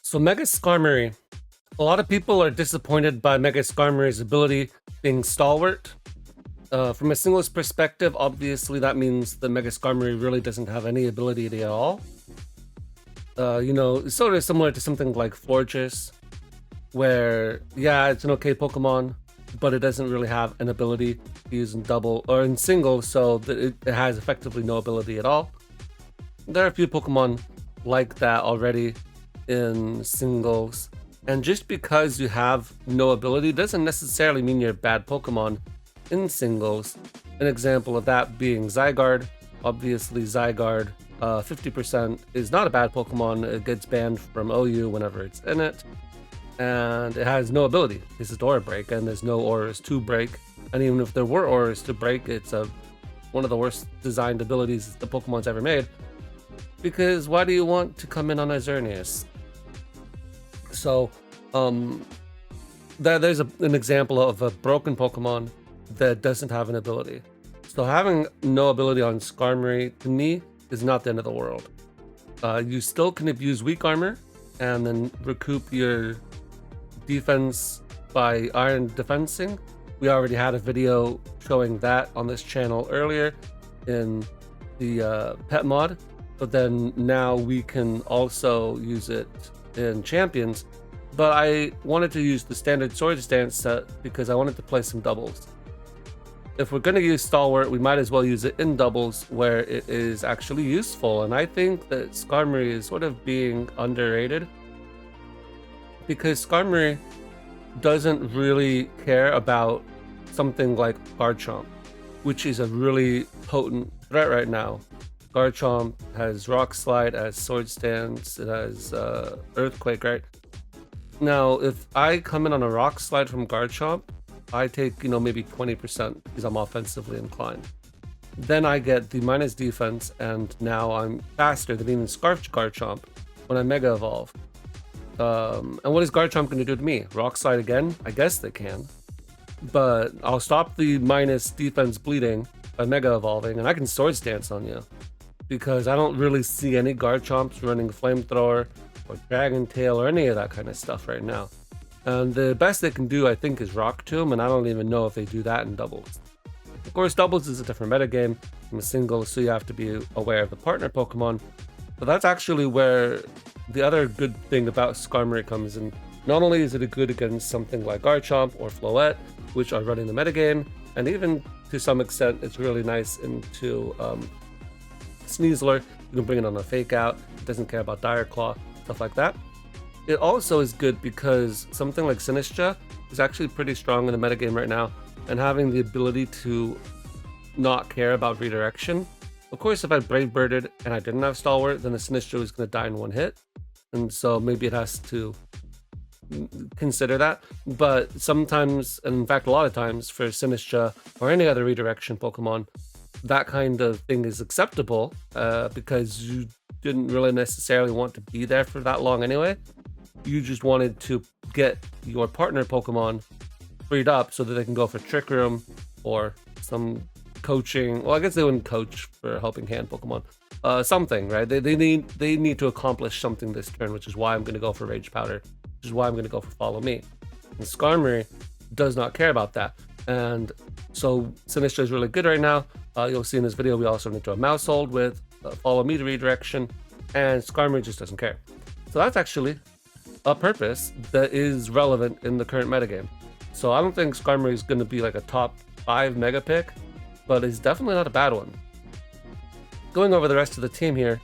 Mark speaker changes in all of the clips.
Speaker 1: So Mega Skarmory. A lot of people are disappointed by Mega Skarmory's ability being Stalwart. From a singles perspective, obviously that means the Mega Skarmory really doesn't have any ability at all. It's sort of similar to something like Fortress, where, yeah, it's an okay Pokemon, but it doesn't really have an ability to use in double or in single, so that it has effectively no ability at all. There are a few Pokemon like that already in singles, and just because you have no ability doesn't necessarily mean you're a bad Pokemon in singles. An example of that being Zygarde. Obviously Zygarde 50% is not a bad Pokemon. It gets banned from OU whenever it's in it, and it has no ability. This is Aura Break, and there's no auras to break, and even if there were auras to break, it's one of the worst designed abilities the Pokemon's ever made, because why do you want to come in on a Xerneas? So there's an example of a broken Pokemon that doesn't have an ability. So having no ability on Skarmory, to me, is not the end of the world. You still can abuse weak armor and then recoup your defense by iron defensing. We already had a video showing that on this channel earlier in the pet mod, but then now we can also use it in champions. But I wanted to use the standard Swords Dance set because I wanted to play some doubles. If we're going to use Stalwart, we might as well use it in doubles where it is actually useful. And I think that Skarmory is sort of being underrated, because Skarmory doesn't really care about something like Garchomp, which is a really potent threat right now. Garchomp has Rock Slide, it has Swords Dance, it has Earthquake, right? Now, if I come in on a Rock Slide from Garchomp, I take, maybe 20% because I'm offensively inclined. Then I get the minus defense, and now I'm faster than even Scarf Garchomp when I Mega Evolve. And what is Garchomp going to do to me? Rock Slide again? I guess they can. But I'll stop the minus defense bleeding by Mega Evolving, and I can Swords Dance on you, because I don't really see any Garchomps running Flamethrower or Dragon Tail or any of that kind of stuff right now. And the best they can do, I think, is Rock Tomb, and I don't even know if they do that in doubles. Of course, doubles is a different metagame from a single, so you have to be aware of the partner Pokemon. But that's actually where the other good thing about Skarmory comes in. Not only is it good against something like Garchomp or Floette, which are running the metagame, and even to some extent, it's really nice into Sneasler. You can bring it on a Fake Out. It doesn't care about Dire Claw, stuff like that. It also is good because something like Sinistcha is actually pretty strong in the metagame right now, and having the ability to not care about redirection. Of course, if I Brave Birded and I didn't have Stalwart, then the Sinistcha was going to die in one hit, and so maybe it has to consider that. But sometimes, and in fact a lot of times, for Sinistcha or any other redirection Pokemon, that kind of thing is acceptable because you didn't really necessarily want to be there for that long anyway. You just wanted to get your partner Pokemon freed up so that they can go for Trick Room or some coaching. Well, I guess they wouldn't coach for Helping Hand Pokemon. Something, right? They need to accomplish something this turn, which is why I'm going to go for Rage Powder, which is why I'm going to go for Follow Me. And Skarmory does not care about that. And so Sinistcha is really good right now. You'll see in this video we also into a Mouse Hold with Follow Me to redirection, and Skarmory just doesn't care. So that's actually a purpose that is relevant in the current metagame. So I don't think Skarmory is going to be like a top 5 mega pick, but it's definitely not a bad one. Going over the rest of the team here,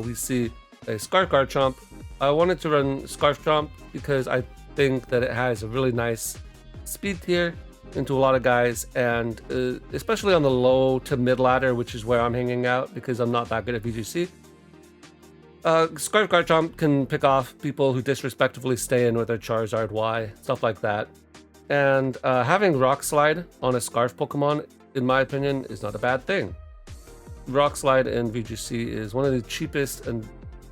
Speaker 1: we see a Scarf Garchomp. I wanted to run Scarf Chomp because I think that it has a really nice speed tier into a lot of guys, and especially on the low to mid ladder, which is where I'm hanging out because I'm not that good at VGC. Scarf Garchomp can pick off people who disrespectfully stay in with their Charizard Y, stuff like that. And having Rock Slide on a Scarf Pokemon, in my opinion, is not a bad thing. Rock Slide in VGC is one of the cheapest and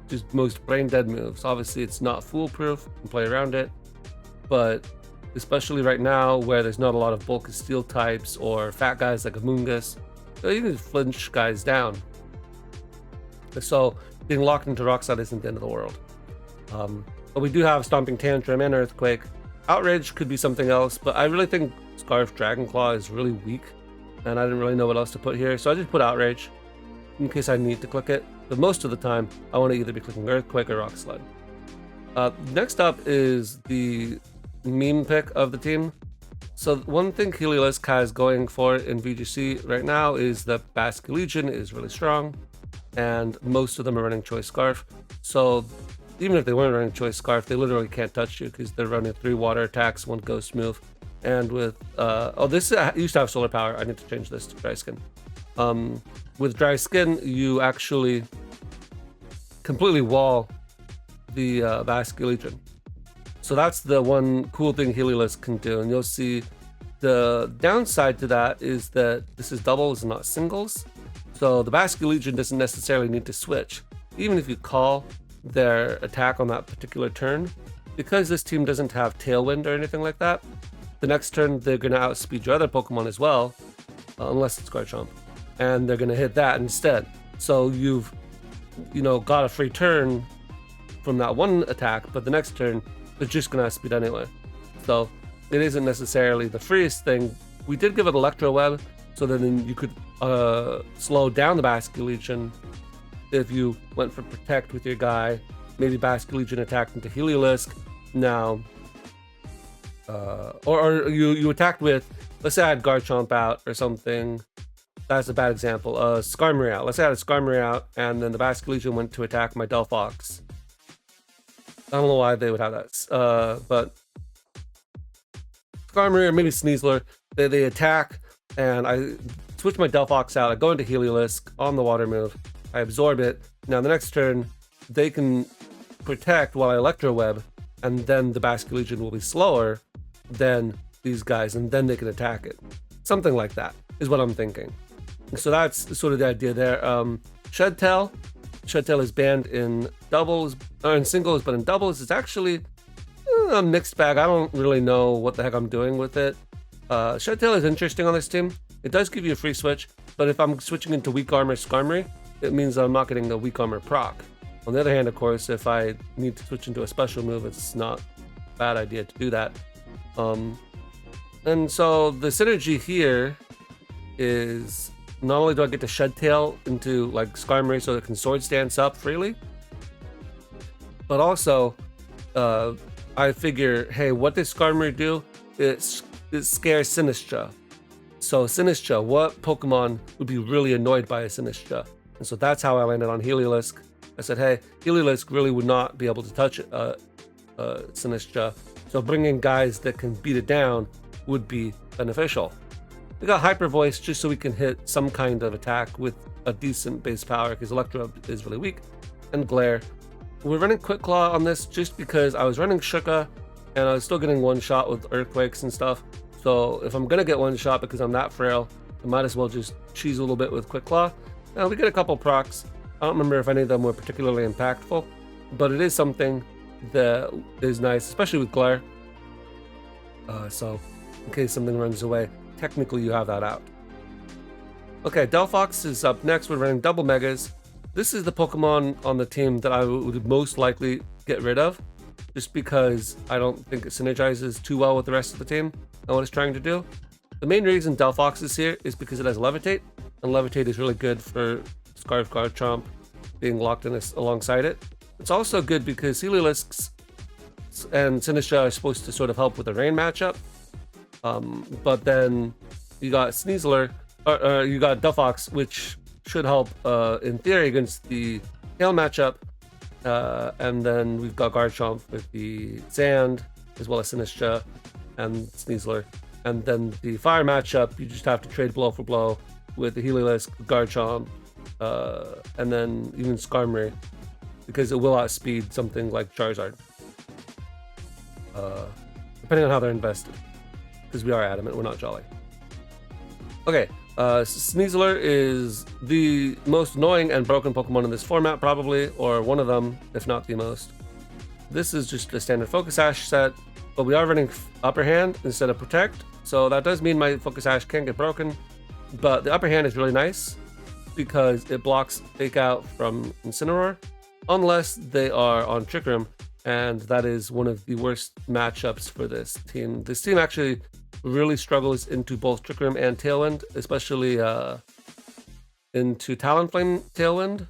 Speaker 1: just most brain dead moves. Obviously, it's not foolproof, you can play around it, but especially right now where there's not a lot of bulk of steel types or fat guys like Amoonguss, you can flinch guys down. So being locked into Rock Slide isn't the end of the world. But we do have Stomping Tantrum and Earthquake. Outrage could be something else, but I really think Scarf Dragonclaw is really weak, and I didn't really know what else to put here, so I just put Outrage in case I need to click it. But most of the time, I want to either be clicking Earthquake or Rock Slide. Next up is the meme pick of the team. So one thing Heliolisk has going for it in VGC right now is that Basque Legion is really strong, and most of them are running Choice Scarf. So even if they weren't running Choice Scarf, they literally can't touch you because they're running 3 water attacks, 1 ghost move. And with, this used to have solar power. I need to change this to Dry Skin. With Dry Skin, you actually completely wall the Basque Legion. So that's the one cool thing Heliolisk can do. And you'll see the downside to that is that this is doubles and not singles. So the Basque Legion doesn't necessarily need to switch. Even if you call their attack on that particular turn, because this team doesn't have Tailwind or anything like that, the next turn they're going to outspeed your other Pokemon as well, unless it's Garchomp, and they're going to hit that instead. So you've, got a free turn from that one attack, but the next turn they're just going to outspeed anyway. So it isn't necessarily the freest thing. We did give it Electro Web, so then you could slow down the Basque Legion if you went for Protect with your guy. Maybe Basque Legion attacked into Heliolisk. Now, or you attacked with, let's say I had Garchomp out or something. That's a bad example. Skarmory out. Let's say I had a Skarmory out, and then the Basque Legion went to attack my Delphox. I don't know why they would have that, but Skarmory or maybe Sneasler, they attack, and I switch my Delphox out. I go into Heliolisk on the water move. I absorb it. Now the next turn, they can Protect while I Electro Web, and then the Basque Legion will be slower than these guys, and then they can attack it. Something like that is what I'm thinking. So that's sort of the idea there. Shedtail is banned in doubles, or in singles, but in doubles it's actually a mixed bag. I don't really know what the heck I'm doing with it. Shedtail is interesting on this team. It does give you a free switch, but if I'm switching into Weak Armor Skarmory, it means I'm not getting the Weak Armor proc. On the other hand, of course, if I need to switch into a special move, it's not a bad idea to do that. And so the synergy here is not only do I get to Shedtail into like Skarmory so it can Sword Stance up freely, but also I figure, hey, what does Skarmory do? It scares Sinistcha. So Sinistcha, what Pokemon would be really annoyed by a Sinistcha? And so that's how I landed on Heliolisk. I said, hey, Heliolisk really would not be able to touch Sinistcha, so bringing guys that can beat it down would be beneficial. We got Hyper Voice just so we can hit some kind of attack with a decent base power, because Electro is really weak, and Glare. We're running Quick Claw on this just because I was running Shuka, and I was still getting one shot with Earthquakes and stuff. So if I'm gonna get one shot because I'm that frail, I might as well just cheese a little bit with Quick Claw. Now we get a couple procs. I don't remember if any of them were particularly impactful, but it is something that is nice, especially with Glare. So in case something runs away, technically you have that out. Okay, Delphox is up next. We're running double Megas. This is the Pokemon on the team that I would most likely get rid of, just because I don't think it synergizes too well with the rest of the team and what it's trying to do. The main reason Delphox is here is because it has Levitate, and Levitate is really good for Scarf Garchomp being locked in alongside it. It's also good because Heliolisk and Sinistcha are supposed to sort of help with the rain matchup. But then you got Sneasler, or you got Delphox, which should help in theory against the hail matchup. And then we've got Garchomp with the sand, as well as Sinistcha and Sneasler. And then the fire matchup, you just have to trade blow for blow with the Heliolisk, Garchomp, and then even Skarmory, because it will outspeed something like Charizard, depending on how they're invested, because we are adamant, we're not jolly. Okay, Sneasler is the most annoying and broken Pokemon in this format, probably, or one of them, if not the most. This is just a standard Focus Ash set, but we are running Upper Hand instead of Protect, so that does mean my Focus Ash can get broken, but the Upper Hand is really nice because it blocks Fake Out from Incineroar, unless they are on Trick Room, and that is one of the worst matchups for this team. This team actually really struggles into both Trick Room and Tailwind, especially into Talonflame Tailwind,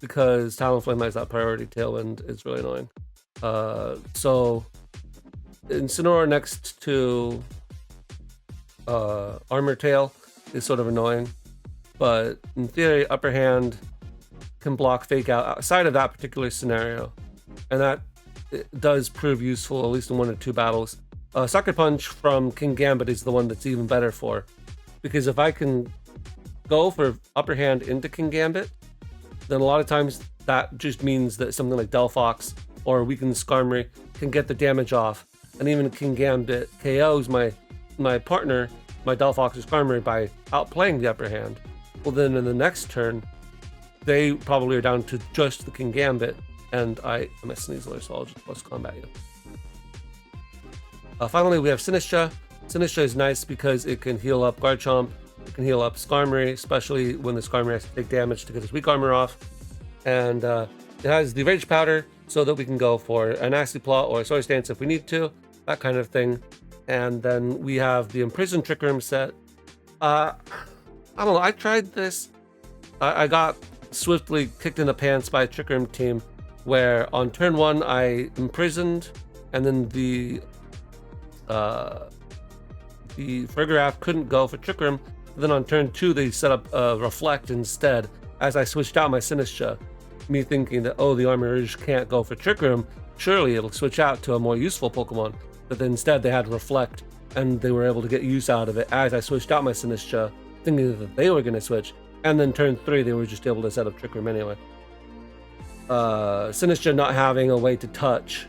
Speaker 1: because Talonflame has that priority. Tailwind is really annoying. So Incineroar next to Armor Tail is sort of annoying, but in theory, Upper Hand can block Fake Out outside of that particular scenario, and that does prove useful at least in 1 or 2 battles. Sucker Punch from King Gambit is the one that's even better for, because if I can go for Upper Hand into King Gambit, then a lot of times that just means that something like Delphox or Weakened Skarmory can get the damage off, and even King Gambit KOs my partner, my Delphox or Skarmory, by outplaying the Upper Hand. Well, then in the next turn, they probably are down to just the King Gambit, and I am a Sneasler, so I'll just Close Combat you. Finally, we have Sinistra. Sinistra is nice because it can heal up Garchomp, it can heal up Skarmory, especially when the Skarmory has to take damage to get his weak armor off. And it has the Rage Powder, so that we can go for a Nasty Plot or a Swords Dance if we need to, that kind of thing. And then we have the Imprisoned Trick Room set. I don't know, I tried this. I got swiftly kicked in the pants by a Trick Room team, where on turn 1 I imprisoned, and then the Farigiraf couldn't go for Trick Room. Then on turn 2 they set up Reflect instead, as I switched out my Sinistra, me thinking that, oh, the Armor Rouge can't go for Trick Room, surely it'll switch out to a more useful Pokemon. But then instead they had Reflect, and they were able to get use out of it as I switched out my Sinistra, thinking that they were going to switch. And then turn 3 they were just able to set up Trick Room anyway. Sinistra not having a way to touch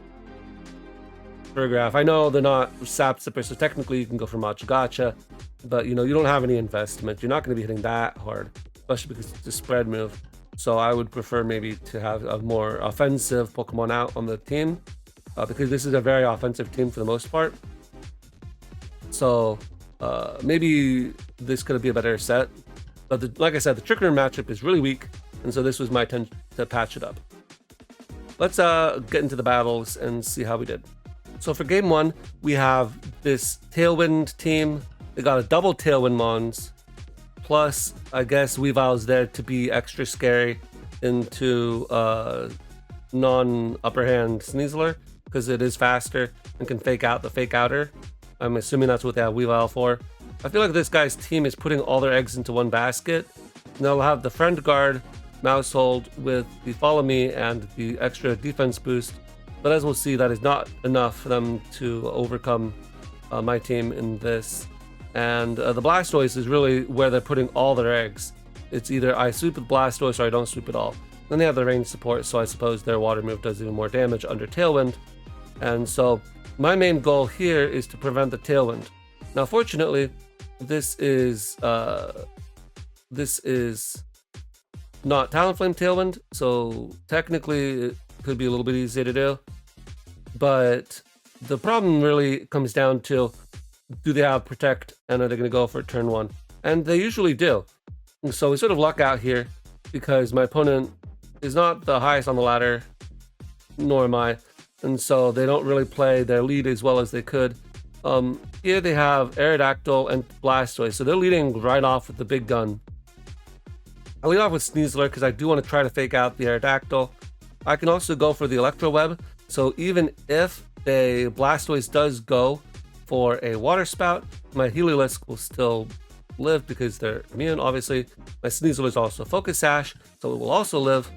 Speaker 1: Farigiraf. I know they're not Sap Sipper, so technically you can go for Machigacha, but you don't have any investment. You're not going to be hitting that hard, especially because it's a spread move. So I would prefer maybe to have a more offensive Pokemon out on the team, because this is a very offensive team for the most part. So maybe this could be a better set. But like I said, the Trick Room matchup is really weak, and so this was my attempt to patch it up. Let's get into the battles and see how we did. So for game 1, we have this Tailwind team. They got a double Tailwind Mons, plus I guess Weavile's there to be extra scary into non-upper hand Sneasler, because it is faster and can fake out the Fake Outer. I'm assuming that's what they have Weavile for. I feel like this guy's team is putting all their eggs into one basket. And they'll have the Friend Guard Mousehold with the Follow Me and the extra defense boost. But as we'll see, that is not enough for them to overcome my team in this. And the Blastoise is really where they're putting all their eggs. It's either I sweep with Blastoise or I don't sweep at all. Then they have the range support, so I suppose their water move does even more damage under Tailwind. And so my main goal here is to prevent the Tailwind. Now fortunately, this is not Talonflame Tailwind, so technically it could be a little bit easier to do. But the problem really comes down to, do they have Protect, and are they going to go for turn 1? And they usually do. And so we sort of luck out here, because my opponent is not the highest on the ladder, nor am I. And so they don't really play their lead as well as they could. Here they have Aerodactyl and Blastoise, so they're leading right off with the big gun. I lead off with Sneasler because I do want to try to fake out the Aerodactyl. I can also go for the Electro Web, so even if a Blastoise does go for a Water Spout, my Heliolisk will still live because they're immune, obviously. My Sneasler is also Focus Sash, so it will also live.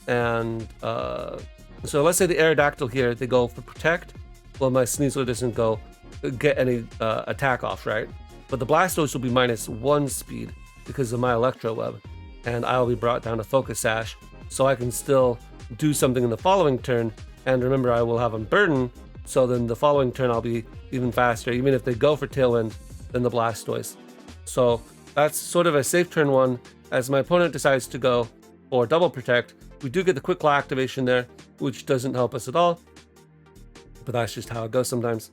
Speaker 1: And so let's say the Aerodactyl here, they go for Protect. Well, my Sneasler doesn't go get any attack off, right? But the Blastoise will be -1 speed because of my Electro Web, and I'll be brought down to Focus Sash, so I can still do something in the following turn. And remember, I will have Unburden, so then the following turn I'll be even faster, even if they go for Tailwind than the Blastoise. So that's sort of a safe turn 1, as my opponent decides to go for Double Protect. We do get the Quick Claw activation there, which doesn't help us at all, but that's just how it goes sometimes.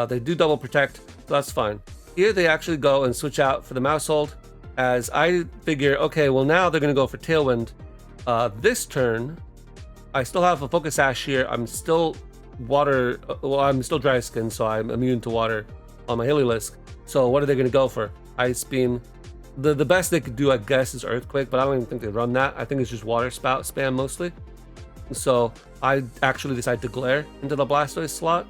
Speaker 1: They do Double Protect, so that's fine. Here they actually go and switch out for the Mousehold, as I figure, okay, well now they're going to go for Tailwind this turn, I still have a Focus Sash here. I'm still water, well, I'm still dry skin, so I'm immune to water on my Heliolisk. So what are they going to go for? Ice Beam. The best they could do, I guess, is Earthquake, but I don't even think they run that. I think it's just Water Spout spam mostly. So I actually decide to Glare into the Blastoise slot,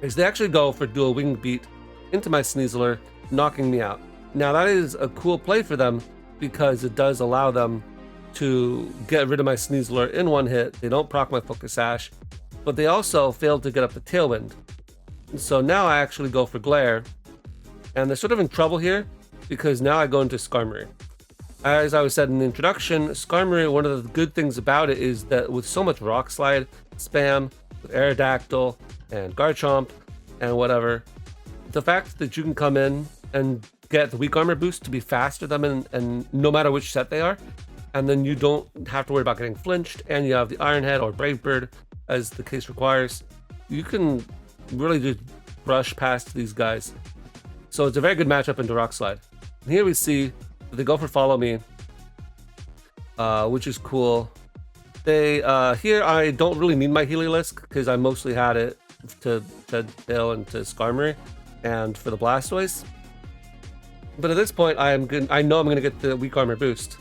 Speaker 1: because they actually go for dual Wing Beat into my Sneasler, knocking me out. Now that is a cool play for them, because it does allow them to get rid of my Sneasler in one hit. They don't proc my Focus Sash, but they also failed to get up the Tailwind. So now I actually go for Glare, and they're sort of in trouble here, because now I go into Skarmory. As I was said in the introduction, Skarmory, one of the good things about it is that with so much Rock Slide spam, with Aerodactyl and Garchomp and whatever, the fact that you can come in and get the weak armor boost to be faster than them, and no matter which set they are, and then you don't have to worry about getting flinched, and you have the Iron Head or Brave Bird as the case requires, you can really just brush past these guys. So it's a very good matchup into Rock Slide. And here we see that they go for Follow Me, which is cool. They here I don't really need my Heliolisk, because I mostly had it to Tail and to Skarmory and for the Blastoise. But at this point, I know I'm going to get the weak armor boost.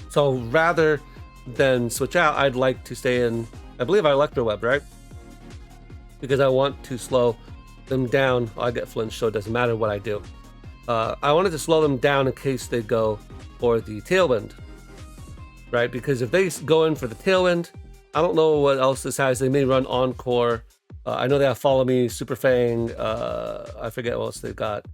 Speaker 1: So rather than switch out, I'd like to stay in, I believe I Electro Web, right? Because I want to slow them down. I get flinched, so it doesn't matter what I do. I wanted to slow them down in case they go for the Tailwind, right? Because if they go in for the Tailwind, I don't know what else this has. They may run Encore. I know they have Follow Me, Super Fang. I forget what else they've got.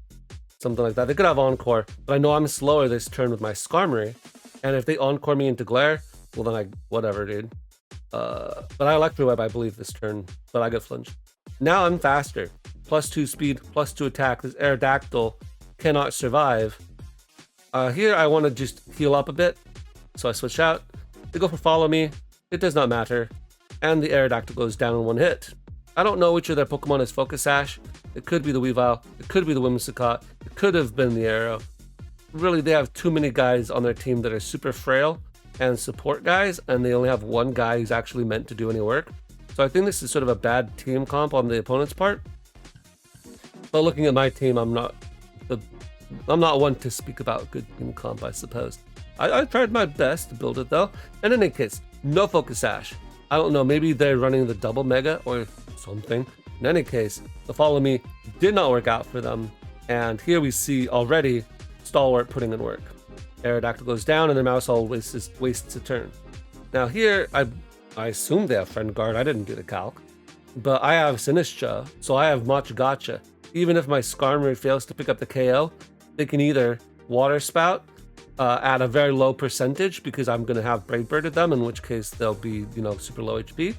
Speaker 1: Something like that. They could have Encore, but I know I'm slower this turn with my Skarmory. And if they Encore me into Glare, well then whatever, dude. But I Electro Web, I believe, this turn, but I get flinched. Now I'm faster. +2 speed, +2 attack. This Aerodactyl cannot survive. Here I want to just heal up a bit, so I switch out. They go for Follow Me. It does not matter. And the Aerodactyl goes down in one hit. I don't know which of their Pokemon is Focus Sash. It could be the Weavile. It could be the Whimsicott. It could have been the Arrow. Really, they have too many guys on their team that are super frail and support guys, and they only have one guy who's actually meant to do any work. So I think this is sort of a bad team comp on the opponent's part. But looking at my team, I'm not one to speak about good team comp, I suppose. I tried my best to build it though. In any case, no Focus Sash. I don't know, maybe they're running the double Mega or something. In any case, the Follow Me did not work out for them. And here we see already Stalwart putting in work. Aerodactyl goes down and their Mousehole wastes a turn. Now here, I assume they have Friend Guard. I didn't do the calc. But I have Sinistcha, so I have Machagacha. Even if my Skarmory fails to pick up the KO, they can either Water Spout at a very low percentage, because I'm going to have Brave Bird at them, in which case they'll be, super low HP.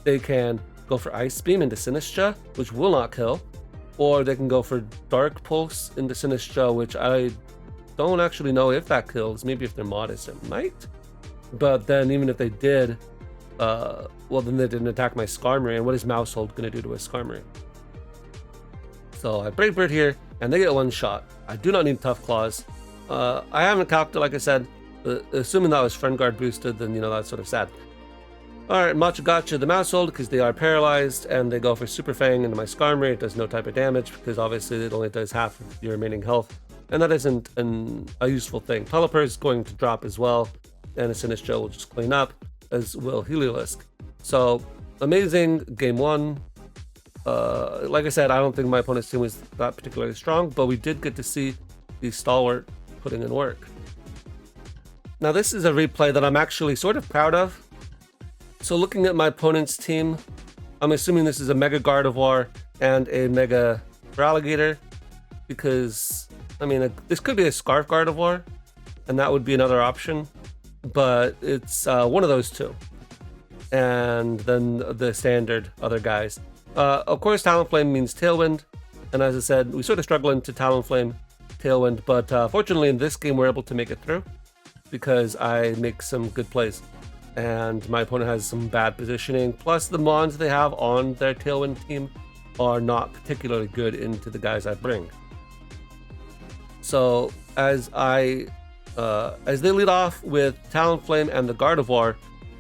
Speaker 1: They can go for Ice Beam into Sinistcha, which will not kill. Or they can go for Dark Pulse into Sinistcha, which I don't actually know if that kills. Maybe if they're modest, it might. But then even if they did, well, then they didn't attack my Skarmory. And what is Mousehole going to do to a Skarmory? So I Brave Bird here, and they get one shot. I do not need Tough Claws. I haven't calced it, like I said. Assuming that was Friend Guard boosted, then, that's sort of sad. Alright, Machagacha the Mousehole, because they are paralyzed, and they go for Super Fang into my Skarmory. It does no type of damage, because obviously it only does half of your remaining health. And that isn't a useful thing. Pelipper is going to drop as well, and a Sinistcha will just clean up, as will Heliolisk. So, amazing game one. Like I said, I don't think my opponent's team was that particularly strong, but we did get to see the Stalwart putting in work. Now this is a replay that I'm actually sort of proud of. So looking at my opponent's team, I'm assuming this is a Mega Gardevoir and a Mega Feraligatr, because, this could be a Scarf Gardevoir, and that would be another option, but it's one of those two. And then the standard other guys. Of course, Talonflame means Tailwind, and as I said, we sort of struggle into Talonflame, Tailwind, but fortunately in this game we're able to make it through, because I make some good plays, and my opponent has some bad positioning, plus the Mons they have on their Tailwind team are not particularly good into the guys I bring. So as they lead off with Talonflame and the Gardevoir,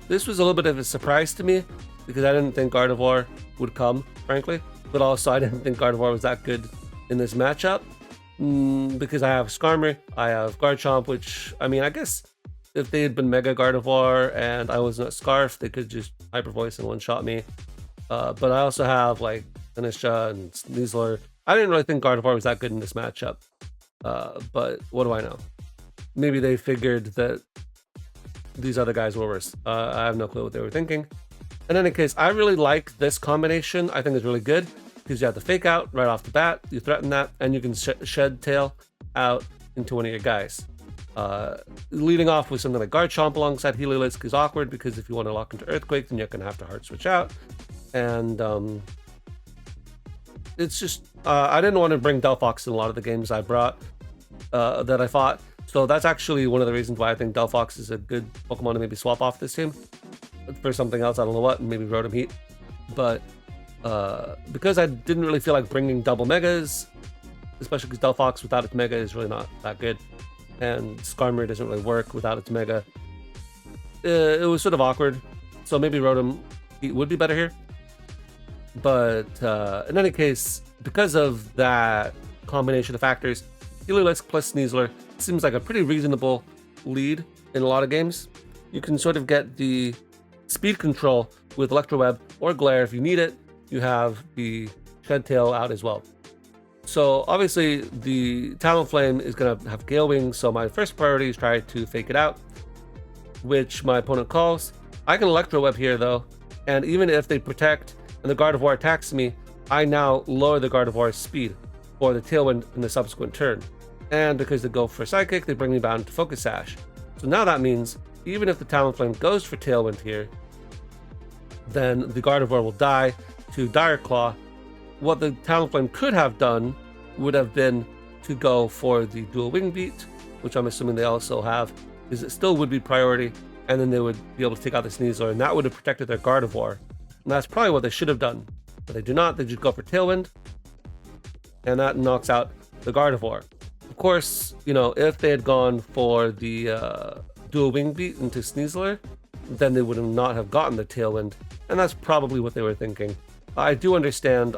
Speaker 1: This was a little bit of a surprise to me because I didn't think Gardevoir would come, frankly. But also I didn't think Gardevoir was that good in this matchup because I have Skarmory, I have Garchomp, which, I mean, I guess if they had been Mega Gardevoir and I wasn't a Scarf, they could just Hyper Voice and one-shot me. But I also have like Tanisha and Sneasler. I didn't really think Gardevoir was that good in this matchup. But what do I know? Maybe they figured that these other guys were worse. I have no clue what they were thinking. In any case, I really like this combination. I think it's really good because you have the Fake Out right off the bat. You threaten that, and you can Shed Tail out into one of your guys. Leading off with something like Garchomp alongside Heliolisk is awkward because if you want to lock into Earthquake, then you're going to have to hard switch out. And it's just, I didn't want to bring Delphox in a lot of the games I brought that I fought. So that's actually one of the reasons why I think Delphox is a good Pokemon to maybe swap off this team for something else. I don't know what, maybe Rotom Heat. But because I didn't really feel like bringing double Megas, especially because Delphox without its Mega is really not that good. And Skarmory doesn't really work without its Mega. It was sort of awkward. So maybe Rotom Heat would be better here. But in any case, because of that combination of factors, Heliolisk plus Sneasler seems like a pretty reasonable lead in a lot of games. You can sort of get the speed control with Electro Web or Glare if you need it. You have the Shed Tail out as well. So obviously the Talonflame is going to have Gale Wings, so my first priority is try to fake it out, which my opponent calls. I can Electro Web here though, and even if they protect and the Gardevoir attacks me, I now lower the Gardevoir's speed for the Tailwind in the subsequent turn. And because they go for Psychic, they bring me down to Focus Sash. So now that means even if the Talonflame goes for Tailwind here, then the Gardevoir will die to Dire Claw. What the Talonflame could have done would have been to go for the Dual Wing Beat, which I'm assuming they also have, because it still would be priority, and then they would be able to take out the Sneasler, and that would have protected their Gardevoir. And that's probably what they should have done. But they do not, they just go for Tailwind, and that knocks out the Gardevoir. Of course, you know, if they had gone for the Dual Wing Beat into Sneasler, then they would not have gotten the Tailwind, and that's probably what they were thinking. I do understand.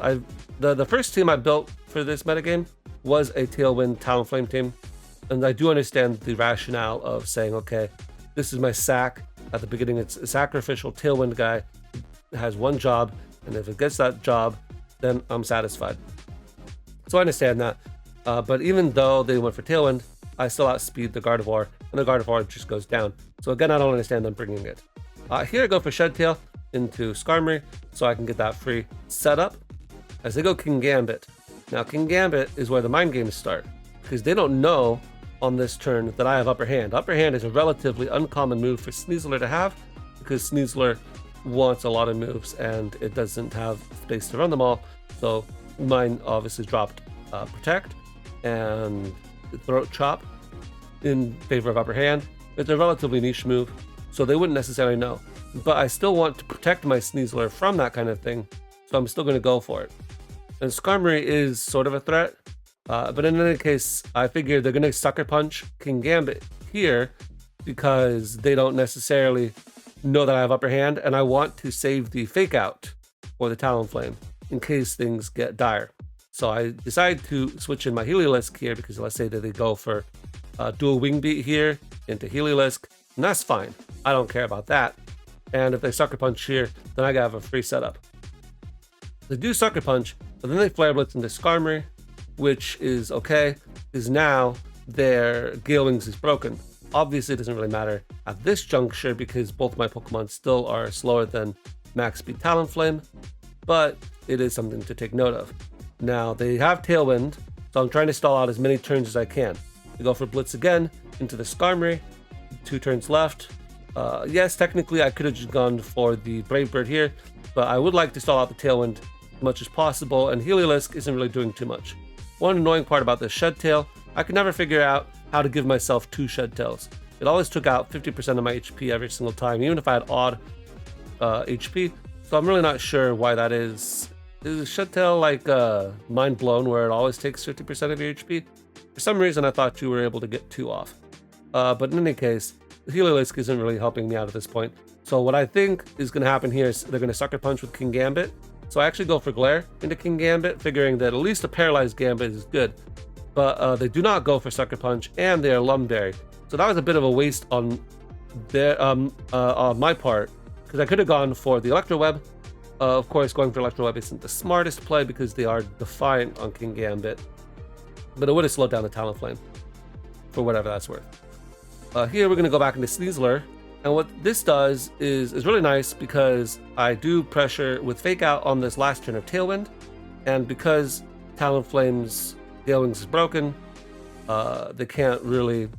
Speaker 1: The first team I built for this metagame was a Tailwind Talonflame team, and I do understand the rationale of saying, okay, this is my sack. At the beginning, it's a sacrificial Tailwind guy. It has one job, and if it gets that job, then I'm satisfied. So I understand that. But even though they went for Tailwind, I still outspeed the Gardevoir, and the Gardevoir just goes down. So again, I don't understand them bringing it. Here I go for Shed Tail into Skarmory, so I can get that free setup. As they go King Gambit. Now King Gambit is where the mind games start, because they don't know on this turn that I have Upper Hand. Upper Hand is a relatively uncommon move for Sneasler to have, because Sneasler wants a lot of moves and it doesn't have space to run them all. So mine obviously dropped Protect and Throat Chop in favor of Upper Hand. It's a relatively niche move, so they wouldn't necessarily know. But I still want to protect my Sneasler from that kind of thing, so I'm still going to go for it. And Skarmory is sort of a threat, but in any case, I figure they're going to Sucker Punch King Gambit here because they don't necessarily know that I have Upper Hand, and I want to save the Fake Out or the Talonflame in case things get dire. So I decide to switch in my Heliolisk here because let's say that they go for Dual Wing Beat here into Heliolisk, and that's fine. I don't care about that. And if they Sucker Punch here, then I gotta have a free setup. They do Sucker Punch, but then they Flare Blitz into Skarmory, which is okay, because now their Gale Wings is broken. Obviously, it doesn't really matter at this juncture because both my Pokemon still are slower than Max Speed Talonflame, but it is something to take note of. Now, they have Tailwind, so I'm trying to stall out as many turns as I can. They go for Blitz again into the Skarmory, 2 turns left. Yes, technically I could have just gone for the Brave Bird here, but I would like to stall out the Tailwind as much as possible, and Heliolisk isn't really doing too much. One annoying part about this Shed Tail, I could never figure out how to give myself 2 Shed Tails. It always took out 50% of my HP every single time, even if I had odd HP, so I'm really not sure why that is. Is Shed Tail like Mind Blown where it always takes 50% of your HP? For some reason I thought you were able to get 2 off. But in any case, Heliolisk isn't really helping me out at this point, So what I think is going to happen here is they're going to Sucker Punch with King Gambit. So I actually go for Glare into King Gambit, figuring that at least a paralyzed Gambit is good. But they do not go for Sucker Punch, and they are Lumberry. So that was a bit of a waste on their on my part, because I could have gone for the Electro Web. Of course, going for Electro Web isn't the smartest play because they are defiant on King Gambit. But it would have slowed down the Talonflame, for whatever that's worth. Here we're going to go back into Sneasler. And what this does is really nice because I do pressure with Fake Out on this last turn of Tailwind. And because Talonflame's Tailwinds is broken, they can't really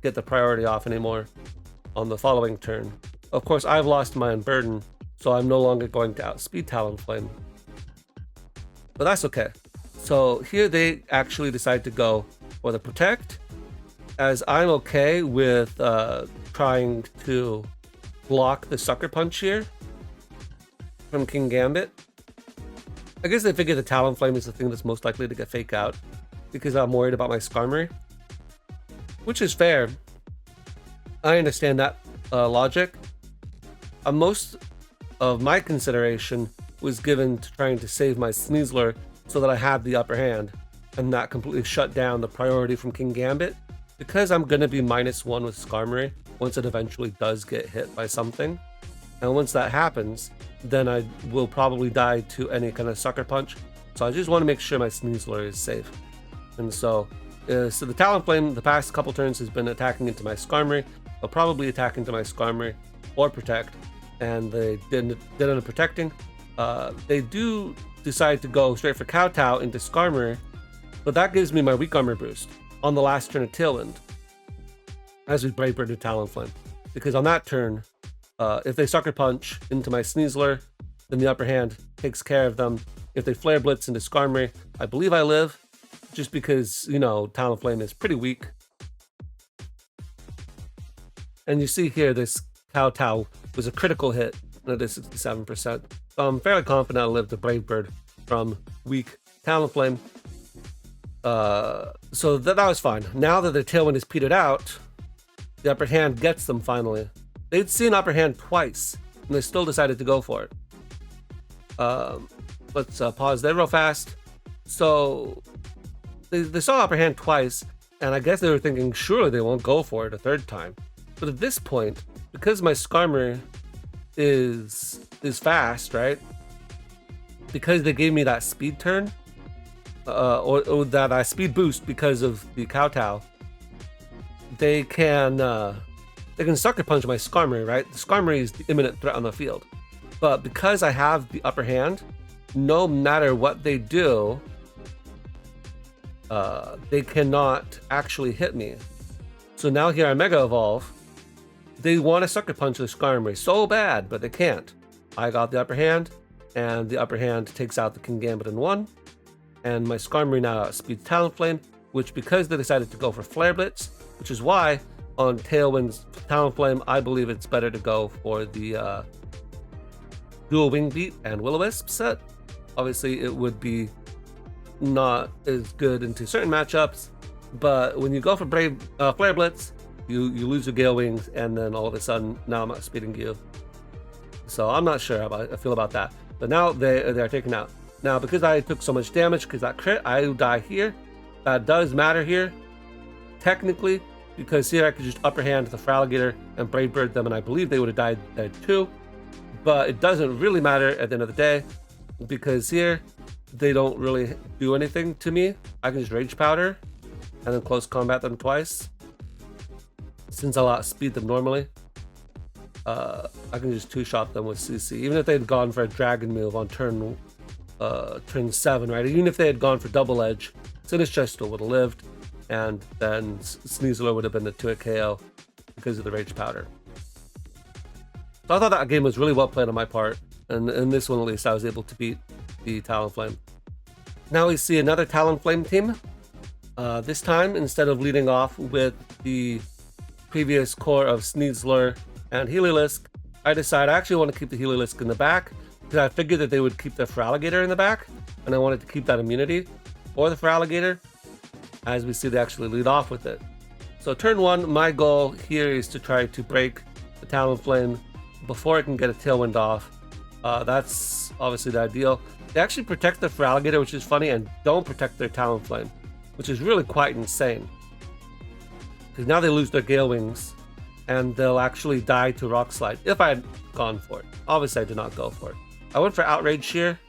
Speaker 1: get the priority off anymore on the following turn. Of course, I've lost my Unburden, so I'm no longer going to outspeed Talonflame. But that's okay. So here they actually decide to go for the Protect, as I'm okay with trying to block the Sucker Punch here from King Gambit. I guess they figure the Talonflame is the thing that's most likely to get Fake Out because I'm worried about my Skarmory, which is fair. I understand that logic. Most of my consideration was given to trying to save my Sneasler so that I had the upper hand and not completely shut down the priority from King Gambit, because I'm going to be -1 with Skarmory once it eventually does get hit by something. And once that happens, then I will probably die to any kind of Sucker Punch. So I just want to make sure my Sneasler is safe. And so the Talonflame the past couple turns has been attacking into my Skarmory. They'll probably attack into my Skarmory or Protect, and they didn't end up protecting. They do decide to go straight for Kowtow into Skarmory, but that gives me my weak armor boost on the last turn of Tailwind as we Brave Bird to Talonflame. Because on that turn, if they Sucker Punch into my Sneasler, then the upper hand takes care of them. If they Flare Blitz into Skarmory, I believe I live, just because, you know, Talonflame is pretty weak. And you see here, this Kowtow was a critical hit, and it is 67%. So I'm fairly confident I'll live to Brave Bird from weak Talonflame. So that was fine. Now that their Tailwind is petered out, the upper hand gets them finally. They'd seen upper hand twice, and they still decided to go for it. Let's pause there real fast. So they saw upper hand twice, and I guess they were thinking surely they won't go for it a third time. But at this point, because my Skarmory is fast, right? Because they gave me that speed turn, or that speed boost because of the Kowtow, they can Sucker Punch my Skarmory, right? The Skarmory is the imminent threat on the field. But because I have the upper hand, no matter what they do, they cannot actually hit me. So now here I Mega Evolve. They want to Sucker Punch the Skarmory so bad, but they can't. I got the upper hand, and the upper hand takes out the King Gambit in 1. And my Skarmory now outspeeds Talonflame, which because they decided to go for Flare Blitz, which is why on Tailwind's Talonflame, I believe it's better to go for the Dual Wing Beat and Will-O-Wisp set. Obviously, it would be not as good into certain matchups, but when you go for Flare Blitz, you lose your Gale Wings, and then all of a sudden, now I'm outspeeding you. So I'm not sure how I feel about that. But now they're taken out. Now, because I took so much damage, because that crit, I die here. That does matter here, technically, because here I could just upper hand the Feraligatr and Brave Bird them, and I believe they would have died there too. But it doesn't really matter at the end of the day, because here they don't really do anything to me. I can just Rage Powder and then close combat them twice. Since I'll outspeed them normally, I can just two-shot them with CC. Even if they had gone for a Dragon move on turn 7, right? Even if they had gone for Double Edge, Sinistcha still would have lived, and then Sneasler would have been the 2-hit KO because of the Rage Powder. So I thought that game was really well played on my part, and in this one at least I was able to beat the Talonflame. Now we see another Talonflame team. This time, instead of leading off with the previous core of Sneasler and Heliolisk, I decide I actually want to keep the Heliolisk in the back, because I figured that they would keep the Feraligatr in the back, and I wanted to keep that immunity for the Feraligatr. As we see, they actually lead off with it. So turn 1, my goal here is to try to break the Talonflame before it can get a Tailwind off. That's obviously the ideal. They actually protect the Feraligatr, which is funny, and don't protect their Talonflame, which is really quite insane. Because now they lose their Gale Wings, and they'll actually die to Rock Slide if I had gone for it. Obviously, I did not go for it. I went for Outrage here.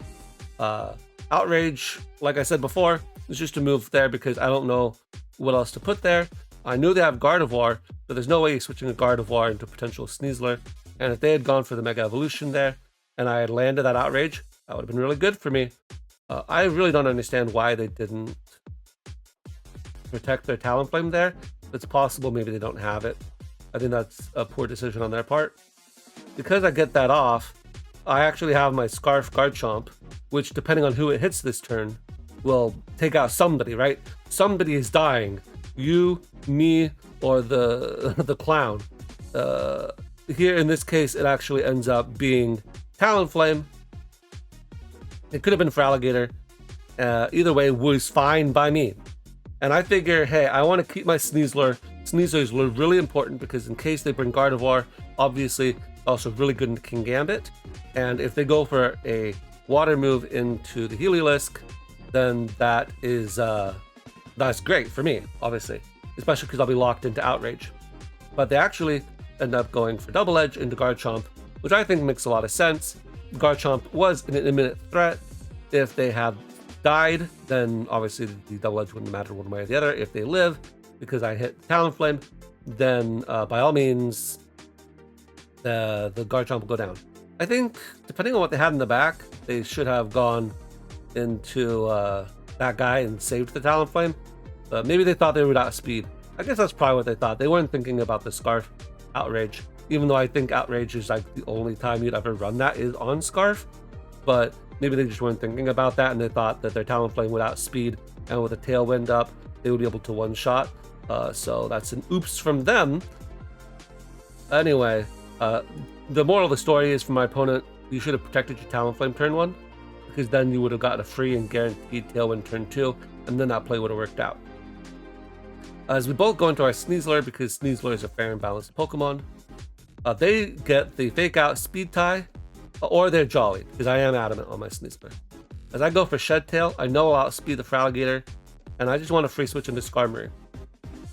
Speaker 1: Outrage, like I said before, is just a move there because I don't know what else to put there. I knew they have Gardevoir, but there's no way you're switching a Gardevoir into potential Sneasler. And if they had gone for the Mega Evolution there, and I had landed that Outrage, that would have been really good for me. I really don't understand why they didn't protect their Talonflame there. It's possible maybe they don't have it. I think that's a poor decision on their part. Because I get that off, I actually have my Scarf Garchomp, which depending on who it hits this turn, will take out somebody, right? Somebody is dying. You, me, or the clown. Here in this case, it actually ends up being Talonflame. It could have been Feraligatr. Either way was fine by me. And I figure, hey, I want to keep my Sneasler. Sneaslers were really important because in case they bring Gardevoir, obviously also really good in King Gambit. And if they go for a water move into the Heliolisk, then that is that's great for me, obviously, especially because I'll be locked into Outrage. But they actually end up going for Double Edge into Garchomp, which I think makes a lot of sense. Garchomp was an imminent threat. If they had died, then obviously the Double Edge wouldn't matter one way or the other. If they live, because I hit Talonflame, then by all means, the Garchomp will go down. I think, depending on what they had in the back, they should have gone into that guy and saved the Talonflame. But maybe they thought they would outspeed. I guess that's probably what they thought. They weren't thinking about the Scarf Outrage, even though I think Outrage is like the only time you'd ever run that is on Scarf. But maybe they just weren't thinking about that, and they thought that their Talonflame would outspeed, and with a Tailwind up, they would be able to one-shot. So that's an oops from them. Anyway, the moral of the story is, for my opponent, you should have protected your Talonflame turn 1, because then you would have gotten a free and guaranteed Tailwind turn 2, and then that play would have worked out. As we both go into our Sneasler, because Sneasler is a fair and balanced Pokemon, they get the Fake Out Speed Tie, or they're Jolly, because I am adamant on my Sneasler. As I go for Shed Tail, I know I'll outspeed the Feraligatr, and I just want to free switch into Skarmory,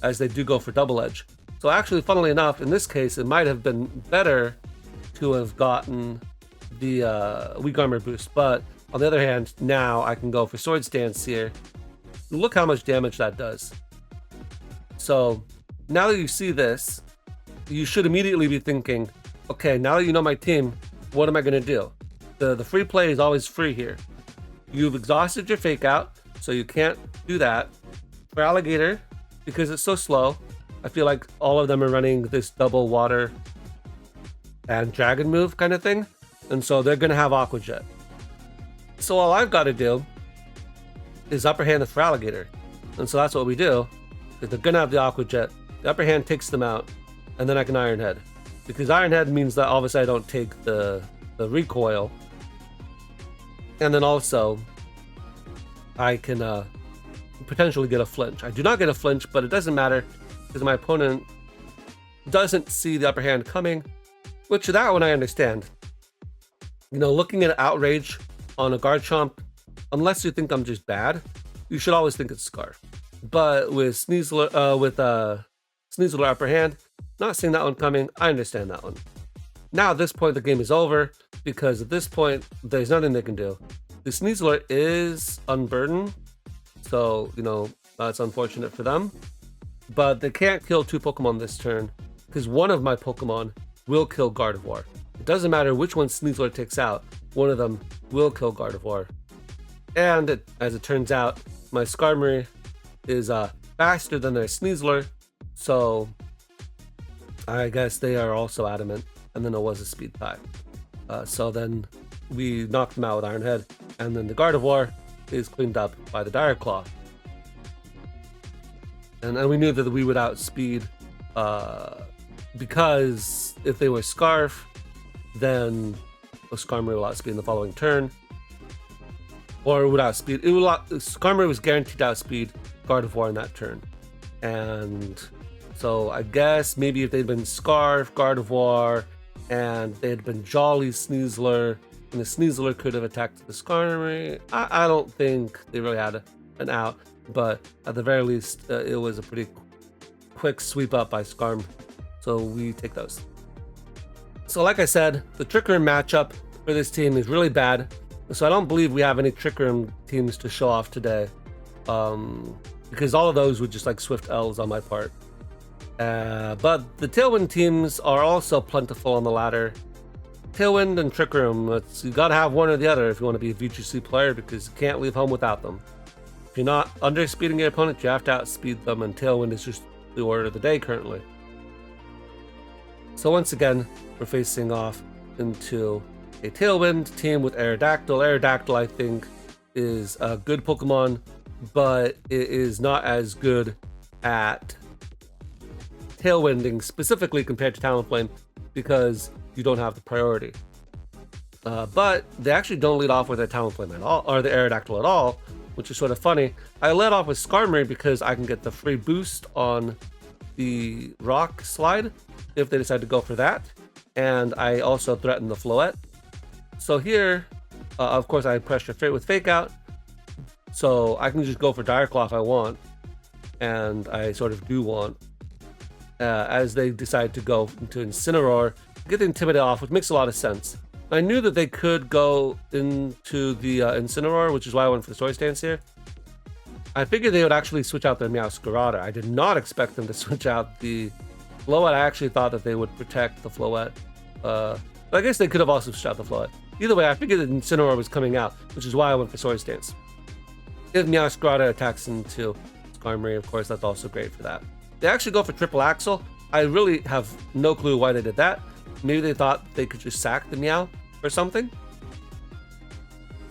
Speaker 1: as they do go for Double Edge. So actually, funnily enough, in this case, it might have been better to have gotten the Weak Armor boost, but on the other hand, now I can go for Swords Dance here. Look how much damage that does. So now that you see this, you should immediately be thinking, okay, now that you know my team, what am I going to do? The free play is always free here. You've exhausted your Fake Out, so you can't do that. For Feraligatr, because it's so slow, I feel like all of them are running this double water and dragon move kind of thing, and so they're going to have Aqua Jet. So all I've got to do is upper hand the Feraligatr, and so that's what we do. If they're going to have the Aqua Jet, the upper hand takes them out, and then I can Iron Head. Because Iron Head means that obviously I don't take the recoil, and then also I can potentially get a flinch. I do not get a flinch, but it doesn't matter because my opponent doesn't see the upper hand coming, which that one I understand. You know, looking at Outrage on a Garchomp, unless you think I'm just bad, you should always think it's Scarf. But with Sneasler, Sneasler upper hand, not seeing that one coming, I understand that one. Now at this point the game is over, because at this point there's nothing they can do. The Sneasler is unburdened, so you know that's unfortunate for them. But they can't kill two Pokemon this turn, because one of my Pokemon will kill Gardevoir. It doesn't matter which one Sneasler takes out, one of them will kill Gardevoir. And as it turns out, my Skarmory is faster than their Sneasler, so I guess they are also adamant, and then it was a speed tie. So then we knocked them out with Iron Head, and then the Gardevoir is cleaned up by the Dire Claw. And we knew that we would outspeed, because if they were Scarf, then the Skarmory will outspeed in the following turn. Or it would outspeed. Skarmory was guaranteed to outspeed Gardevoir in that turn. And So I guess maybe if they'd been Scarf, Gardevoir, and they had been Jolly Sneasler, and the Sneasler could have attacked the Skarmory. I don't think they really had an out, but at the very least, it was a pretty quick sweep up by Skarm. So we take those. So like I said, the Trick Room matchup for this team is really bad. So I don't believe we have any Trick Room teams to show off today. Because all of those would just like swift L's on my part. But the Tailwind teams are also plentiful on the ladder. Tailwind and Trick Room, you gotta have one or the other if you want to be a VGC player, because you can't leave home without them. If you're not underspeeding your opponent, you have to outspeed them, and Tailwind is just the order of the day currently. So once again, we're facing off into a Tailwind team with Aerodactyl. Aerodactyl, I think, is a good Pokemon, but it is not as good at Tailwinding specifically compared to Talonflame because you don't have the priority. But they actually don't lead off with a Talonflame at all, or the Aerodactyl at all, which is sort of funny. I led off with Skarmory because I can get the free boost on the rock slide if they decide to go for that, and I also threaten the Floette. So here, of course, I pressure Fate with Fake Out, so I can just go for Dire Claw if I want, and I sort of do want. As they decide to go into Incineroar, get the Intimidate off, which makes a lot of sense. I knew that they could go into the Incineroar, which is why I went for the Story Stance here. I figured they would actually switch out their Meowscarada. I did not expect them to switch out the Floette. I actually thought that they would protect the Floette. But I guess they could have also switched out the Floette. Either way, I figured that Incineroar was coming out, which is why I went for Story Stance. If Meowscarada attacks into Skarmory, of course, that's also great for that. They actually go for Triple Axle. I really have no clue why they did that. Maybe they thought they could just sack the Meow or something.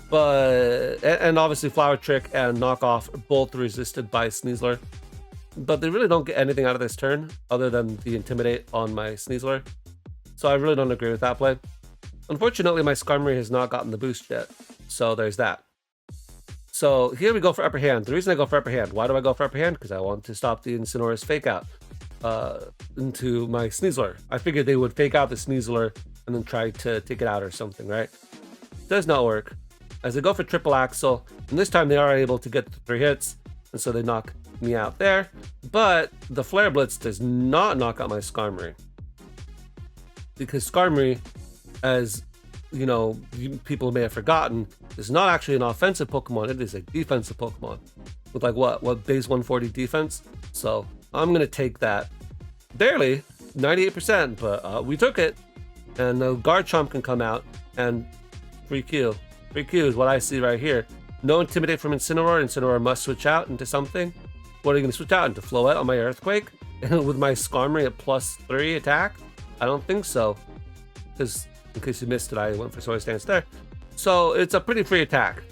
Speaker 1: But, and obviously Flower Trick and Knockoff are both resisted by Sneasler. But they really don't get anything out of this turn other than the Intimidate on my Sneasler. So I really don't agree with that play. Unfortunately, my Skarmory has not gotten the boost yet. So there's that. So here we go for Upper Hand. The reason I go for Upper Hand, why do I go for Upper Hand? Because I want to stop the Incineroar's Fake Out into my Sneasler. I figured they would Fake Out the Sneasler and then try to take it out or something, right? Does not work. As they go for Triple Axle, and this time they are able to get 3 hits, and so they knock me out there. But the Flare Blitz does not knock out my Skarmory. Because Skarmory, as you know, people may have forgotten, is not actually an offensive Pokemon, it is a defensive Pokemon. With like what base 140 defense? So I'm gonna take that. Barely, 98%, but we took it. And the Garchomp can come out and free Q. Free Q is what I see right here. No Intimidate from Incineroar. Incineroar must switch out into something. What are you gonna switch out into? Floette on my Earthquake? And with my Skarmory at +3 attack? I don't think so. Because in case you missed it, I went for Story Stance there. So it's a pretty free attack.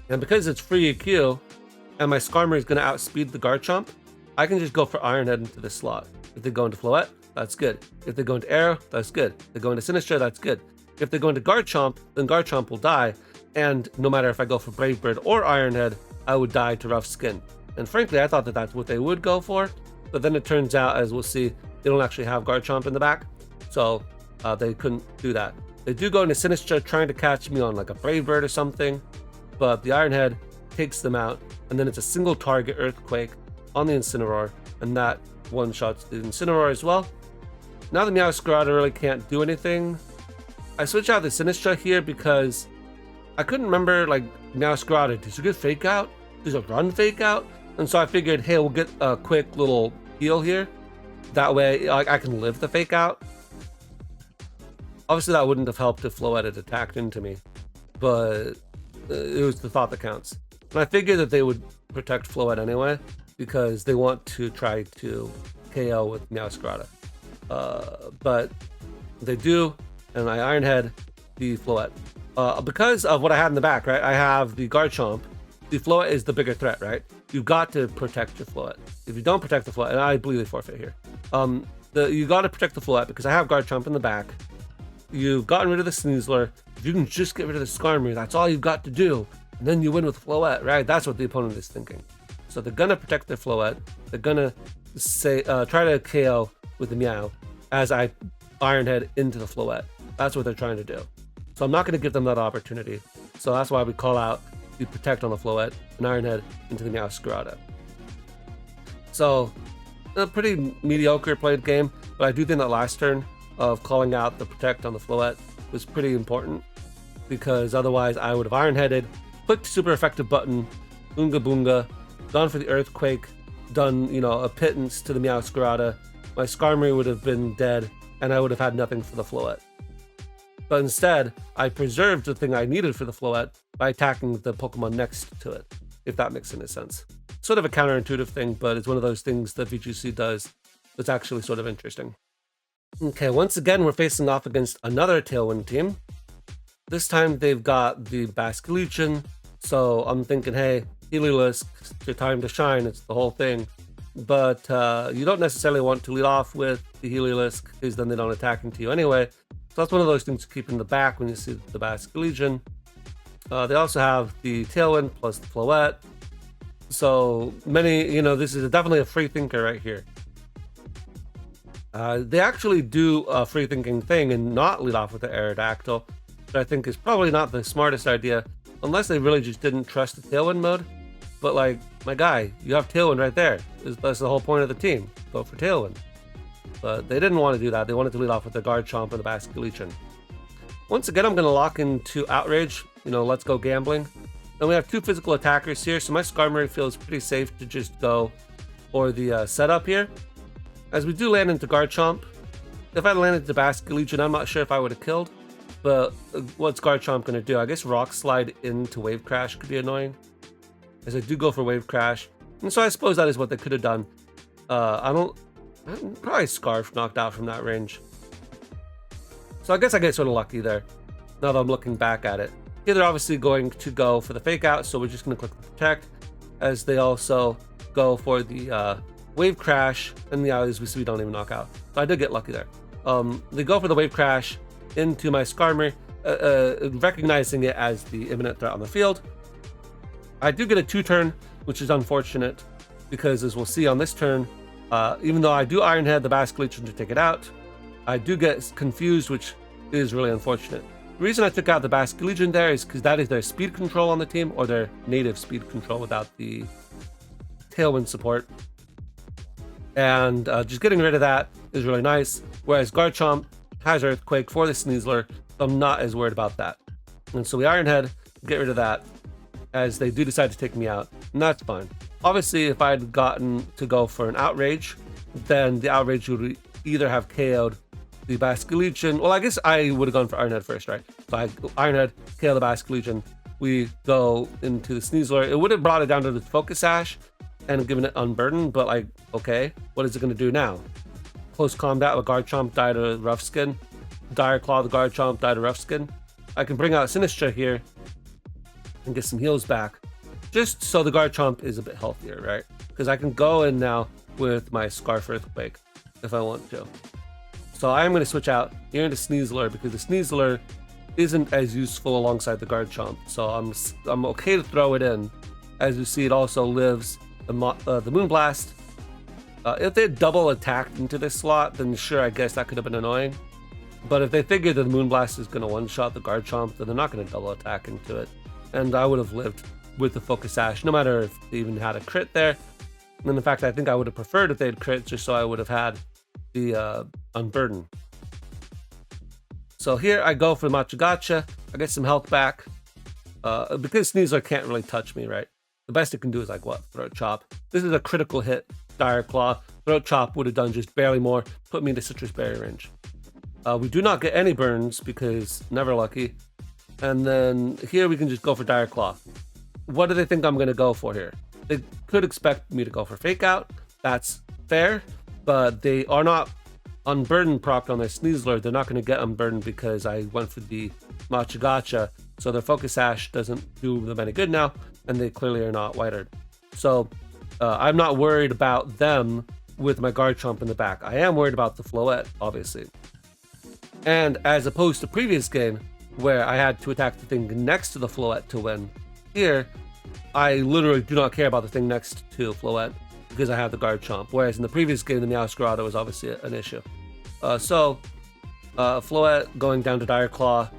Speaker 1: And because it's free EQ, and my Skarmory is going to outspeed the Garchomp, I can just go for Iron Head into this slot. If they go into Floette, that's good. If they go into Arrow, that's good. If they go into Sinistcha, that's good. If they go into Garchomp, then Garchomp will die. And no matter if I go for Brave Bird or Iron Head, I would die to Rough Skin. And frankly, I thought that that's what they would go for. But then it turns out, as we'll see, they don't actually have Garchomp in the back. So they couldn't do that. They do go into Sinistcha trying to catch me on like a Brave Bird or something, but the Iron Head takes them out, and then it's a single target Earthquake on the Incineroar, and that one-shots the Incineroar as well. Now the Meowscarada really can't do anything. I switch out the Sinistcha here because I couldn't remember, like, Meowscarada, does it get Fake Out? Does it run Fake Out? And so I figured, hey, we'll get a quick little heal here. That way I can live the Fake Out. Obviously, that wouldn't have helped if Floette had attacked into me, but it was the thought that counts. And I figured that they would protect Floette anyway, because they want to try to KO with Meowscarada. But they do, and I Iron Head the Floette. Because of what I had in the back, right? I have the Garchomp. The Floette is the bigger threat, right? You've got to protect your Floette. If you don't protect the Floette, and I believe they forfeit here, you got to protect the Floette because I have Garchomp in the back. You've gotten rid of the Sneasler. If you can just get rid of the Skarmory, that's all you've got to do. And then you win with Floette, right? That's what the opponent is thinking. So they're going to protect their Floette. They're going to try to KO with the Meow as I Iron Head into the Floette. That's what they're trying to do. So I'm not going to give them that opportunity. So that's why we call out the Protect on the Floette and Iron Head into the Mega Skarmory. So a pretty mediocre played game, but I do think that last turn of calling out the Protect on the Floette was pretty important, because otherwise I would have Iron Headed, clicked super effective button, Boonga Boonga, gone for the Earthquake, done, you know, a pittance to the Mega Skarmory. My Skarmory would have been dead, and I would have had nothing for the Floette. But instead, I preserved the thing I needed for the Floette by attacking the Pokemon next to it, if that makes any sense. Sort of a counterintuitive thing, but it's one of those things that VGC does that's actually sort of interesting. Okay, once again, we're facing off against another Tailwind team. This time they've got the Basculegion, so I'm thinking, hey, Heliolisk, it's your time to shine, it's the whole thing. But you don't necessarily want to lead off with the Heliolisk, because then they don't attack into you anyway. So that's one of those things to keep in the back when you see the Basculegion. They also have the Tailwind plus the Floette. So many, you know, this is definitely a free thinker right here. They actually do a free thinking thing and not lead off with the Aerodactyl, which I think is probably not the smartest idea, unless they really just didn't trust the Tailwind mode. But like, my guy, you have Tailwind right there. That's the whole point of the team. Go for Tailwind. But they didn't want to do that. They wanted to lead off with the Garchomp and the Basculegion. Once again, I'm going to lock into Outrage. You know, let's go gambling. And we have two physical attackers here, so my Skarmory feels pretty safe to just go for the setup here. As we do land into Garchomp, if I landed the Basculegion, I'm not sure if I would have killed. But what's Garchomp going to do? I guess Rock Slide into Wave Crash could be annoying, as I do go for Wave Crash. And so I suppose that is what they could have done. Probably Scarf knocked out from that range. So I guess I get sort of lucky there, now that I'm looking back at it. Here they're obviously going to go for the Fake Out, so we're just going to click the Protect, as they also go for the Wave Crash, and as we see, we don't even knock out. So I did get lucky there. They go for the Wave Crash into my Skarmory, recognizing it as the imminent threat on the field. I do get a 2-turn, which is unfortunate, because as we'll see on this turn, even though I do Iron Head the Basculegion to take it out, I do get confused, which is really unfortunate. The reason I took out the Basculegion there is because that is their speed control on the team, or their native speed control without the Tailwind support. And just getting rid of that is really nice, whereas Garchomp has Earthquake for the Sneasler, so I'm not as worried about that. And so we Iron Head, get rid of that, as they do decide to take me out, and that's fine. Obviously, if I had gotten to go for an Outrage, then the Outrage would either have KO'd the Basculegion. Well, I guess I would have gone for Iron Head first, right? So I Iron Head, KO the Basculegion. We go into the Sneasler. It would have brought it down to the Focus Sash and given it Unburden, but like, okay, what is it going to do now? Close combat with Garchomp, die to Rough Skin. Dire Claw the Garchomp, die to Rough Skin. I can bring out Sinistra here and get some heals back, just so the Garchomp is a bit healthier, right? Because I can go in now with my Scarf Earthquake if I want to. So I am going to switch out here into Sneasler, because the Sneasler isn't as useful alongside the Garchomp. So I'm okay to throw it in. As you see, it also lives the Moonblast. If they had double attacked into this slot, then sure, I guess that could have been annoying. But if they figure that the Moonblast is going to one-shot the Garchomp, then they're not going to double attack into it. And I would have lived with the Focus Sash, no matter if they even had a crit there. And in fact, I think I would have preferred if they had crit, just so I would have had the Unburden. So here I go for the Machigacha. I get some health back. Because Sneasler can't really touch me, right? The best it can do is like, what? Throat Chop. This is a critical hit. Dire Claw. Throat Chop would have done just barely more. Put me into Citrus Berry range. We do not get any burns, because never lucky. And then here we can just go for Dire Claw. What do they think I'm going to go for here? They could expect me to go for Fake Out. That's fair. But they are not Unburdened procced on their Sneasler. They're not going to get Unburdened because I went for the Machigacha. So their Focus Sash doesn't do them any good now. And they clearly are not White-Eared. So I'm not worried about them with my Garchomp in the back. I am worried about the Floette, obviously. And as opposed to previous game, where I had to attack the thing next to the Floette to win, here, I literally do not care about the thing next to Floette, because I have the guard chomp. Whereas in the previous game, the Meowscarada was obviously an issue. Floette going down to Dire Claw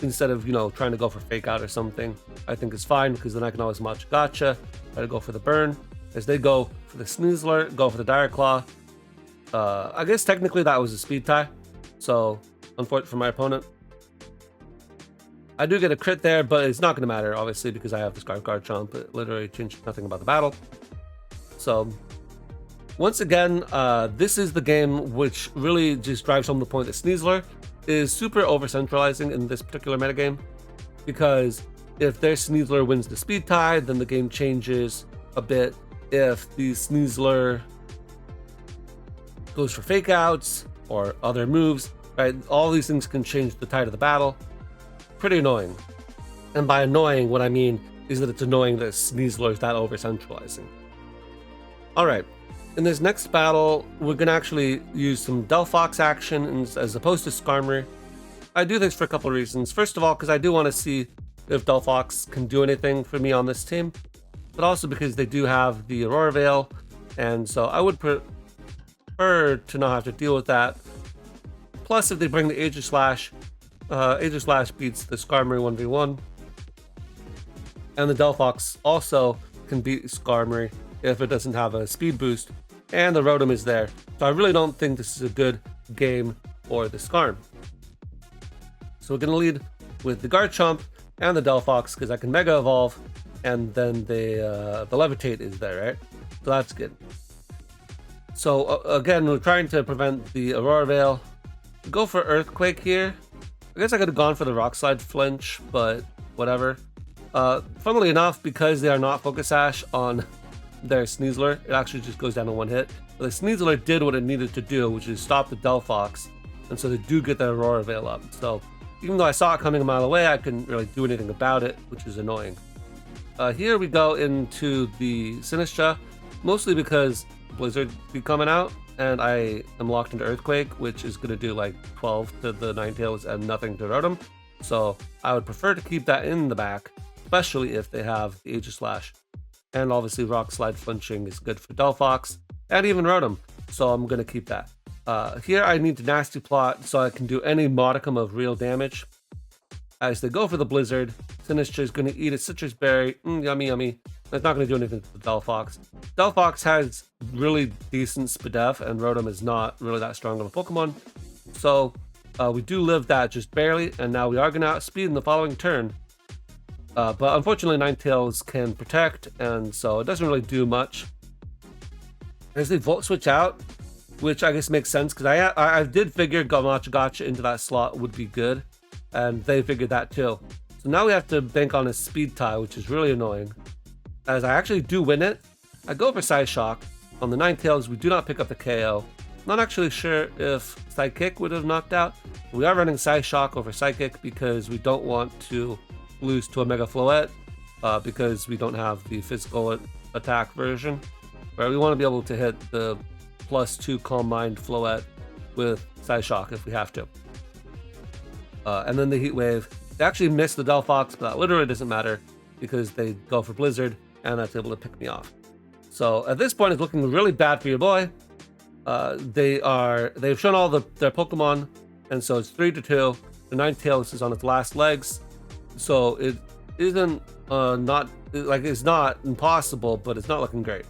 Speaker 1: instead of, trying to go for Fake Out or something, I think is fine, because then I can always Macho Gotcha, try to go for the burn. As they go for the Sneasler, go for the Dire Claw. I guess technically that was a speed tie, so unfortunate for my opponent. I do get a crit there, but it's not going to matter, obviously, because I have this guard chomp. It literally changed nothing about the battle. So, once again, this is the game which really just drives home the point that Sneasler is super over-centralizing in this particular metagame, because if their Sneasler wins the speed tie, then the game changes a bit. If the Sneasler goes for fake outs or other moves, right, all these things can change the tide of the battle. Pretty annoying. And by annoying, what I mean is that it's annoying that Sneasler is that over-centralizing. Alright, in this next battle, we're going to actually use some Delphox action as opposed to Skarmory. I do this for a couple of reasons. First of all, because I do want to see if Delphox can do anything for me on this team, but also because they do have the Aurora Veil, and so I would prefer to not have to deal with that. Plus, if they bring the Aegislash, Aegislash beats the Skarmory 1v1, and the Delphox also can beat Skarmory if it doesn't have a speed boost, and the Rotom is there. So I really don't think this is a good game for the Skarm. So we're going to lead with the Garchomp and the Delphox, because I can Mega Evolve, and then the Levitate is there, right? So that's good. So again, we're trying to prevent the Aurora Veil. Go for Earthquake here. I guess I could have gone for the Rock Slide flinch, but whatever. Funnily enough, because they are not Focus Sash on their Sneasler, it actually just goes down to one hit. But the Sneasler did what it needed to do, which is stop the Delphox, and so they do get the Aurora Veil up. So even though I saw it coming a mile away, I couldn't really do anything about it, which is annoying. Here we go into the Sinistra, mostly because Blizzard be coming out, and I am locked into Earthquake, which is going to do like 12 to the Ninetales and nothing to Rotom. So I would prefer to keep that in the back, especially if they have the Aegislash. And obviously Rock Slide flinching is good for Delphox and even Rotom, so I'm going to keep that. Here I need to Nasty Plot so I can do any modicum of real damage. As they go for the Blizzard, Sinistra is going to eat a Citrus Berry. Yummy, yummy. It's not going to do anything to the Delphox. Delphox has really decent Spadef, and Rotom is not really that strong of a Pokemon. So we do live that just barely, and now we are going to outspeed in the following turn. But unfortunately, Ninetales can protect, and so it doesn't really do much. As they Volt Switch out, which I guess makes sense, because I did figure Macho Gotcha into that slot would be good, and they figured that too. So now we have to bank on a speed tie, which is really annoying. As I actually do win it, I go for Psyshock. On the Ninetales, we do not pick up the KO. Not actually sure if Psychic would have knocked out. We are running Psyshock over Psychic because we don't want to lose to a Mega Floette, because we don't have the physical attack version. Right, we want to be able to hit the +2 Calm Mind Floette with Psyshock if we have to. And then the Heat Wave. They actually missed the Delphox, but that literally doesn't matter because they go for Blizzard, and that's able to pick me off. So at this point, it's looking really bad for your boy. They've shown all their Pokemon, and so it's 3-2. The Ninetales is on its last legs, so it isn't it's not impossible, but it's not looking great.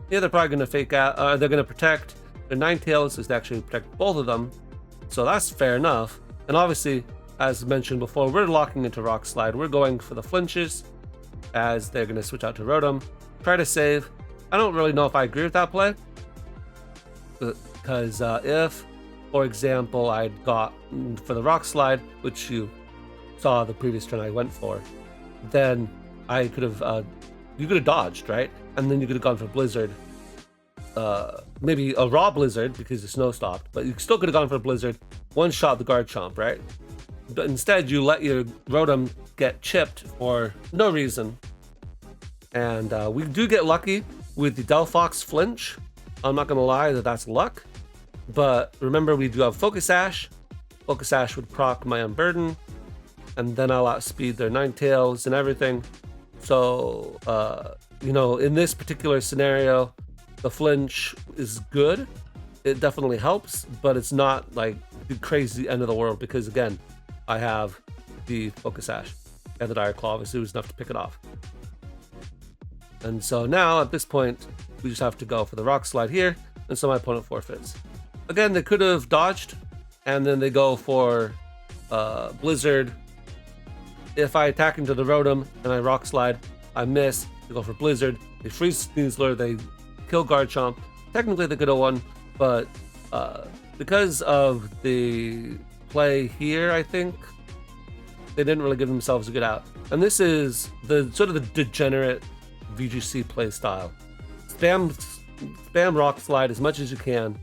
Speaker 1: Yeah, they're probably going to fake out. They're going to protect their Ninetales is to actually protect both of them, so that's fair enough. And obviously, as mentioned before, we're locking into Rock Slide. We're going for the flinches, as they're going to switch out to Rotom, try to save. I don't really know if I agree with that play, because if, for example, I'd got for the Rock Slide, which you saw the previous turn I went for, then I could have, you could have dodged, right? And then you could have gone for Blizzard. Maybe a raw Blizzard because the snow stopped, but you still could have gone for a Blizzard, one-shot the Garchomp, right? But instead, you let your Rotom get chipped for no reason. And we do get lucky with the Delphox flinch. I'm not going to lie that that's luck. But remember, we do have Focus Sash. Focus Sash would proc my Unburden. And then I'll outspeed their Ninetales and everything. So, in this particular scenario, The flinch is good. It definitely helps, but it's not like the crazy end of the world because, again, I have the Focus Sash and the Dire Claw obviously was enough to pick it off. And so now at this point, we just have to go for the Rock Slide here, and so my opponent forfeits. Again, they could have dodged, and then they go for Blizzard. If I attack into the Rotom and I Rock Slide, I miss. They go for Blizzard. They freeze Sneasler. They kill Garchomp. Technically, they could have won, but because of the play here, I think they didn't really give themselves a good out. And this is the sort of the degenerate VGC play style. Spam Rock Slide as much as you can,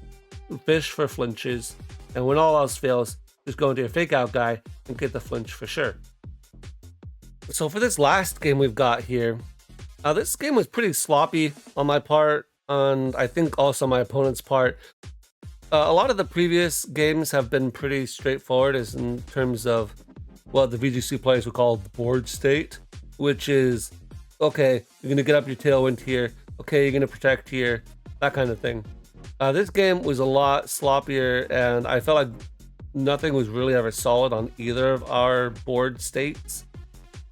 Speaker 1: fish for flinches, and when all else fails, just go into your fake out guy and get the flinch for sure. So for this last game we've got here, this game was pretty sloppy on my part, and I think also my opponent's part. A lot of the previous games have been pretty straightforward as in terms of what the VGC players would call the board state, which is, okay, you're going to get up your Tailwind here, okay, you're going to protect here, that kind of thing. This game was a lot sloppier, and I felt like nothing was really ever solid on either of our board states.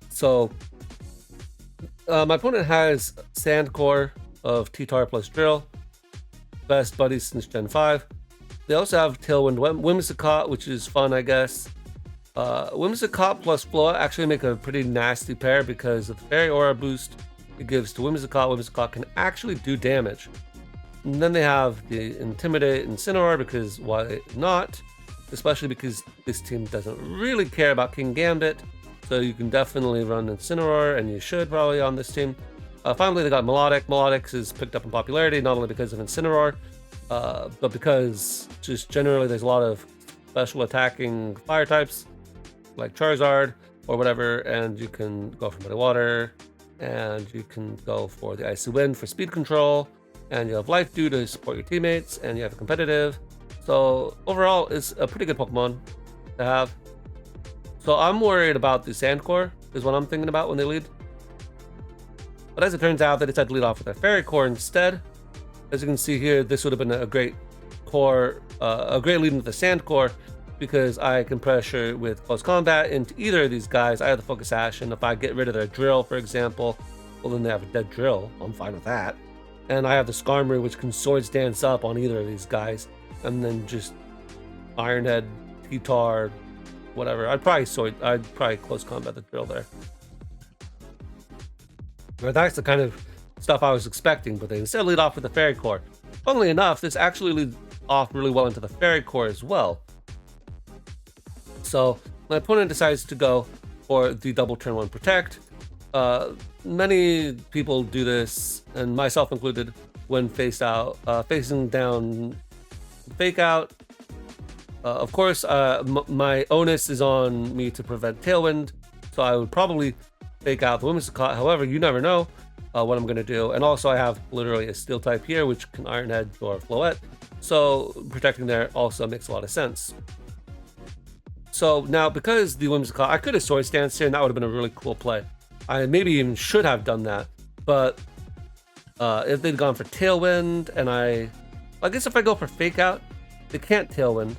Speaker 1: So my opponent has Sandcore of T-Tar plus Drill, best buddies since Gen 5. They also have Tailwind Whimsicott, which is fun, I guess. Whimsicott plus Floa actually make a pretty nasty pair because of the Fairy Aura boost it gives to Whimsicott. Whimsicott can actually do damage. And then they have the Intimidate Incineroar because why not? Especially because this team doesn't really care about King Gambit. So you can definitely run Incineroar, and you should probably on this team. Finally, they got Melodic. Melodic is picked up in popularity, not only because of Incineroar, but because just generally there's a lot of special attacking fire types, like Charizard or whatever, and you can go for Muddy Water, and you can go for the Icy Wind for speed control, and you have Life Dew to support your teammates, and you have a competitive. So overall, it's a pretty good Pokemon to have. So I'm worried about the Sandcore, is what I'm thinking about when they lead. But as it turns out, they decided to lead off with a Fairy Core instead. As you can see here, this would have been a great core, a great lead into the Sandcore, because I can pressure with close combat into either of these guys. I have the Focus Sash, and if I get rid of their Drill, for example, well, then they have a dead Drill. I'm fine with that. And I have the Skarmory, which can Swords Dance up on either of these guys, and then just Iron Head, T-Tar, whatever. I'd probably close combat the Drill there. But that's the kind of stuff I was expecting, but they instead lead off with the Fairy Core. Funnily enough, this actually leads off really well into the Fairy Core as well. So my opponent decides to go for the double turn 1 Protect. Many people do this, and myself included, when facing down Fake Out. Of course, my onus is on me to prevent Tailwind, so I would probably Fake Out the Whimsicott. However, you never know what I'm going to do. And also I have literally a Steel type here, which can Iron Head or Floette. So protecting there also makes a lot of sense. So now, because the Whimsicott, I could have Swords Dance here, and that would have been a really cool play. I maybe even should have done that. But if they'd gone for Tailwind, and I guess if I go for Fake Out, they can't Tailwind.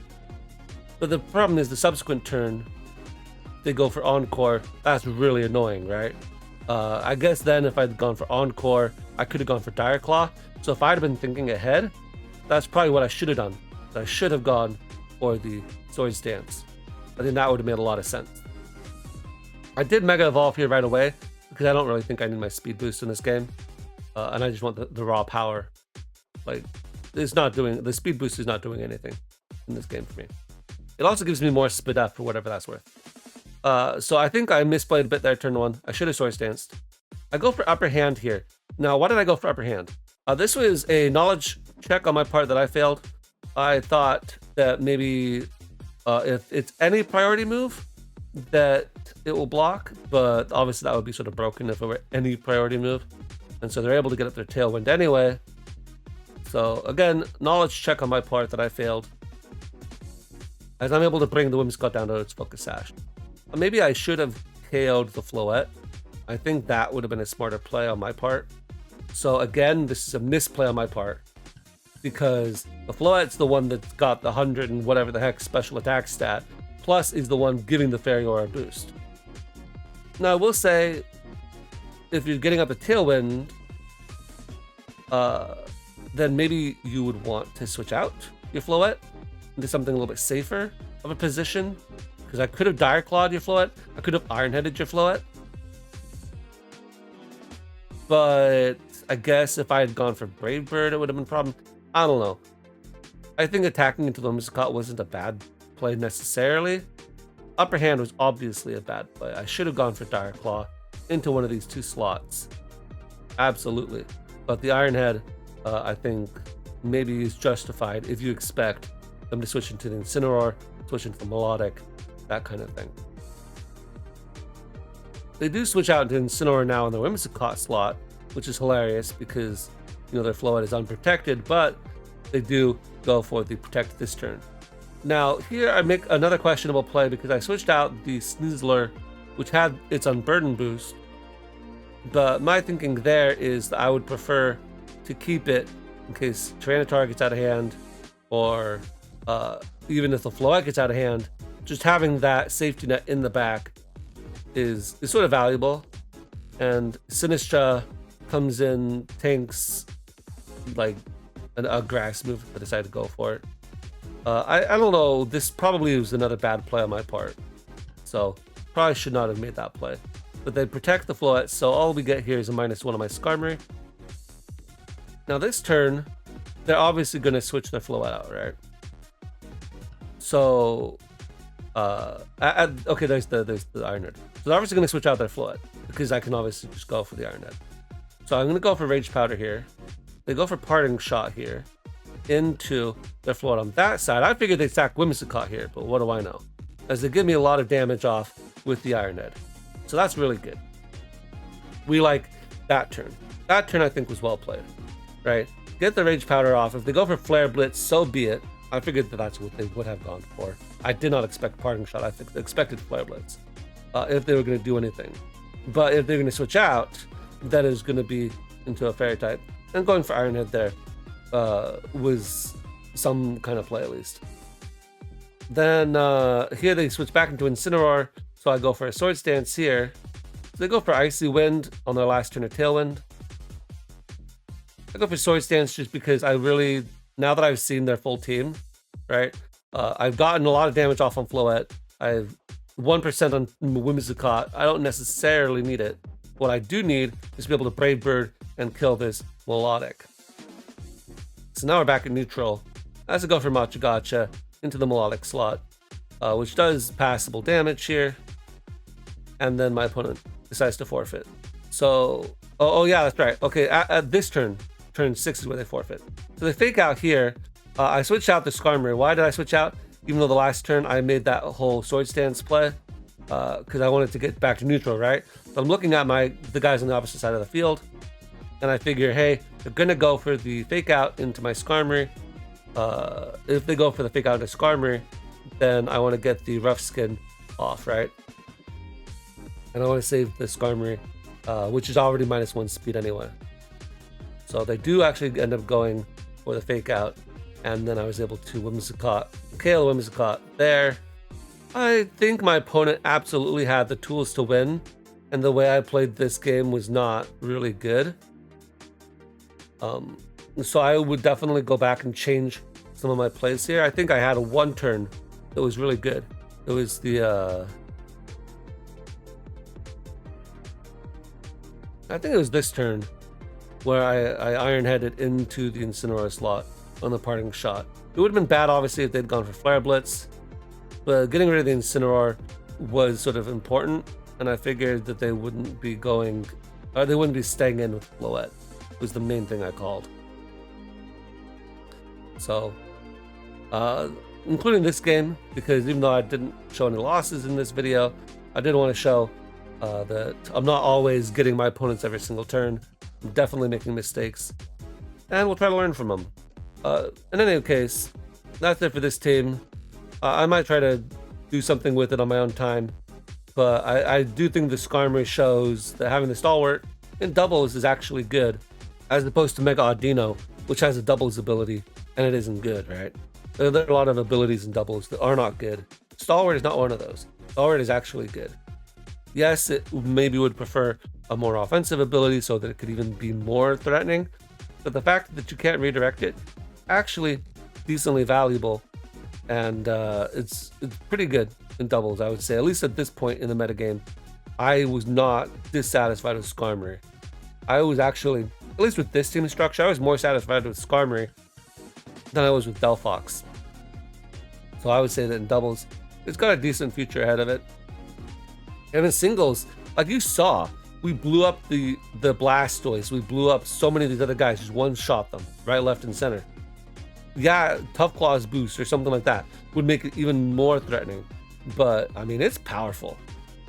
Speaker 1: But the problem is the subsequent turn, they go for Encore. That's really annoying, right? I guess then if I'd gone for Encore, I could have gone for Dire Claw. So if I'd have been thinking ahead, that's probably what I should have done. I should have gone for the Swords Dance. I think that would have made a lot of sense. I did Mega Evolve here right away because I don't really think I need my speed boost in this game. And I just want the raw power. Like, the speed boost is not doing anything in this game for me. It also gives me more speed up for whatever that's worth. So I think I misplayed a bit there, turn 1. I should have Swords Danced. I go for Upper Hand here. Now, why did I go for Upper Hand? This was a knowledge check on my part that I failed. I thought that maybe if it's any priority move, that it will block, but obviously that would be sort of broken if it were any priority move. And so they're able to get up their Tailwind anyway. So again, knowledge check on my part that I failed, as I'm able to bring the Whimsicott down to its Focus Sash. Maybe I should have KO'd the Floette. I think that would have been a smarter play on my part. So again, this is a misplay on my part, because the Floette's the one that's got the 100 and whatever the heck special attack stat, plus is the one giving the Fairy Aura boost. Now I will say, if you're getting up a Tailwind, then maybe you would want to switch out your Floette into something a little bit safer of a position, because I could have Dire Clawed your Floette, I could have Iron Headed your Floette, but I guess if I had gone for Brave Bird, it would have been a problem. I don't know. I think attacking into the Whimsicott wasn't a bad play necessarily. Upper Hand was obviously a bad play. I should have gone for Dire Claw into one of these two slots. Absolutely. But the Iron Head, I think, maybe is justified if you expect them to switch into the Incineroar, switch into the Melodic, that kind of thing. They do switch out into Incineroar now in the Whimsicott slot, which is hilarious because, you know, their Floette is unprotected, but they do go for the Protect this turn. Now, here I make another questionable play because I switched out the Sneasler, which had its Unburden boost, but my thinking there is that I would prefer to keep it in case Tyranitar gets out of hand, or even if the Floette gets out of hand. Just having that safety net in the back is sort of valuable, and Sinistra comes in, tanks like a grass move if I decide to go for it. I don't know, this probably was another bad play on my part, so probably should not have made that play. But they protect the Floette, so all we get here is a -1 on my Skarmory. Now this turn, they're obviously going to switch their Floette out, right? So, okay, there's the Iron Head. So they're obviously going to switch out their Floette, because I can obviously just go for the Iron Head. So I'm going to go for Rage Powder here. They go for Parting Shot here into their Floette on that side. I figured they'd stack Whimsicott here, but what do I know? As they give me a lot of damage off with the Iron Head. So that's really good. We like that turn. That turn I think was well played, right? Get the Rage Powder off. If they go for Flare Blitz, so be it. I figured that that's what they would have gone for. I did not expect Parting Shot. I expected Flare Blitz if they were going to do anything. But if they're going to switch out, that is going to be into a Fairy type. And going for Iron Head there was some kind of play at least. Then here they switch back into Incineroar, so I go for a Swords Dance here. They go for Icy Wind on their last turn of Tailwind. I go for Swords Dance just because I really, now that I've seen their full team, right? I've gotten a lot of damage off on Floette. I have 1% on Whimsicott. I don't necessarily need it. What I do need is to be able to Brave Bird and kill this Melodic. So now we're back at neutral. I have to go for Machigacha into the Melodic slot, which does passable damage here. And then my opponent decides to forfeit. So, oh yeah, that's right. Okay, at this turn 6 is where they forfeit. So they fake out here. I switched out the Skarmory. Why did I switch out? Even though the last turn I made that whole Sword Stance play, because I wanted to get back to neutral, right? So I'm looking at the guys on the opposite side of the field, and I figure, hey, they're gonna go for the fake out into my Skarmory. If they go for the fake out into Skarmory, then I want to get the Rough Skin off, right? And I want to save the Skarmory, which is already -1 speed anyway. So they do actually end up going for the fake out, and then I was able to Whimsicott, KO Whimsicott there. I think my opponent absolutely had the tools to win, and the way I played this game was not really good. So I would definitely go back and change some of my plays here. I think I had one turn that was really good. It was the I think it was this turn where I Iron-Headed into the Incineroar slot on the Parting Shot. It would have been bad, obviously, if they'd gone for Flare Blitz, but getting rid of the Incineroar was sort of important, and I figured that they wouldn't be going, or they wouldn't be staying in with Floette, was the main thing I called. So, including this game, because even though I didn't show any losses in this video, I did want to show that I'm not always getting my opponents every single turn. I'm definitely making mistakes, and we'll try to learn from them. In any case, that's it for this team. I might try to do something with it on my own time, but I do think the Skarmory shows that having the Stalwart in doubles is actually good. as opposed to Mega Audino, which has a doubles ability, and it isn't good, right? There are a lot of abilities in doubles that are not good. Stalwart is not one of those. Stalwart is actually good. Yes, it maybe would prefer a more offensive ability so that it could even be more threatening, but the fact that you can't redirect it, actually decently valuable, and it's pretty good in doubles, I would say. At least at this point in the metagame, I was not dissatisfied with Skarmory. I was actually, at least with this team structure, I was more satisfied with Skarmory than I was with Delphox. So I would say that in doubles, it's got a decent future ahead of it. And in singles, like you saw, we blew up the Blastoise. We blew up so many of these other guys, just one-shot them, right, left, and center. Yeah, Tough Claws boost or something like that would make it even more threatening. But, I mean, it's powerful.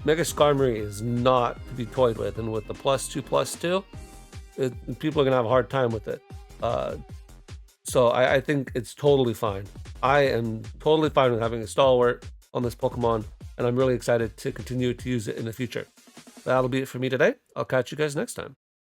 Speaker 1: Mega Skarmory is not to be toyed with, and with the +2/+2, people are going to have a hard time with it. So I think it's totally fine. I am totally fine with having a Stalwart on this Pokemon, and I'm really excited to continue to use it in the future. That'll be it for me today. I'll catch you guys next time.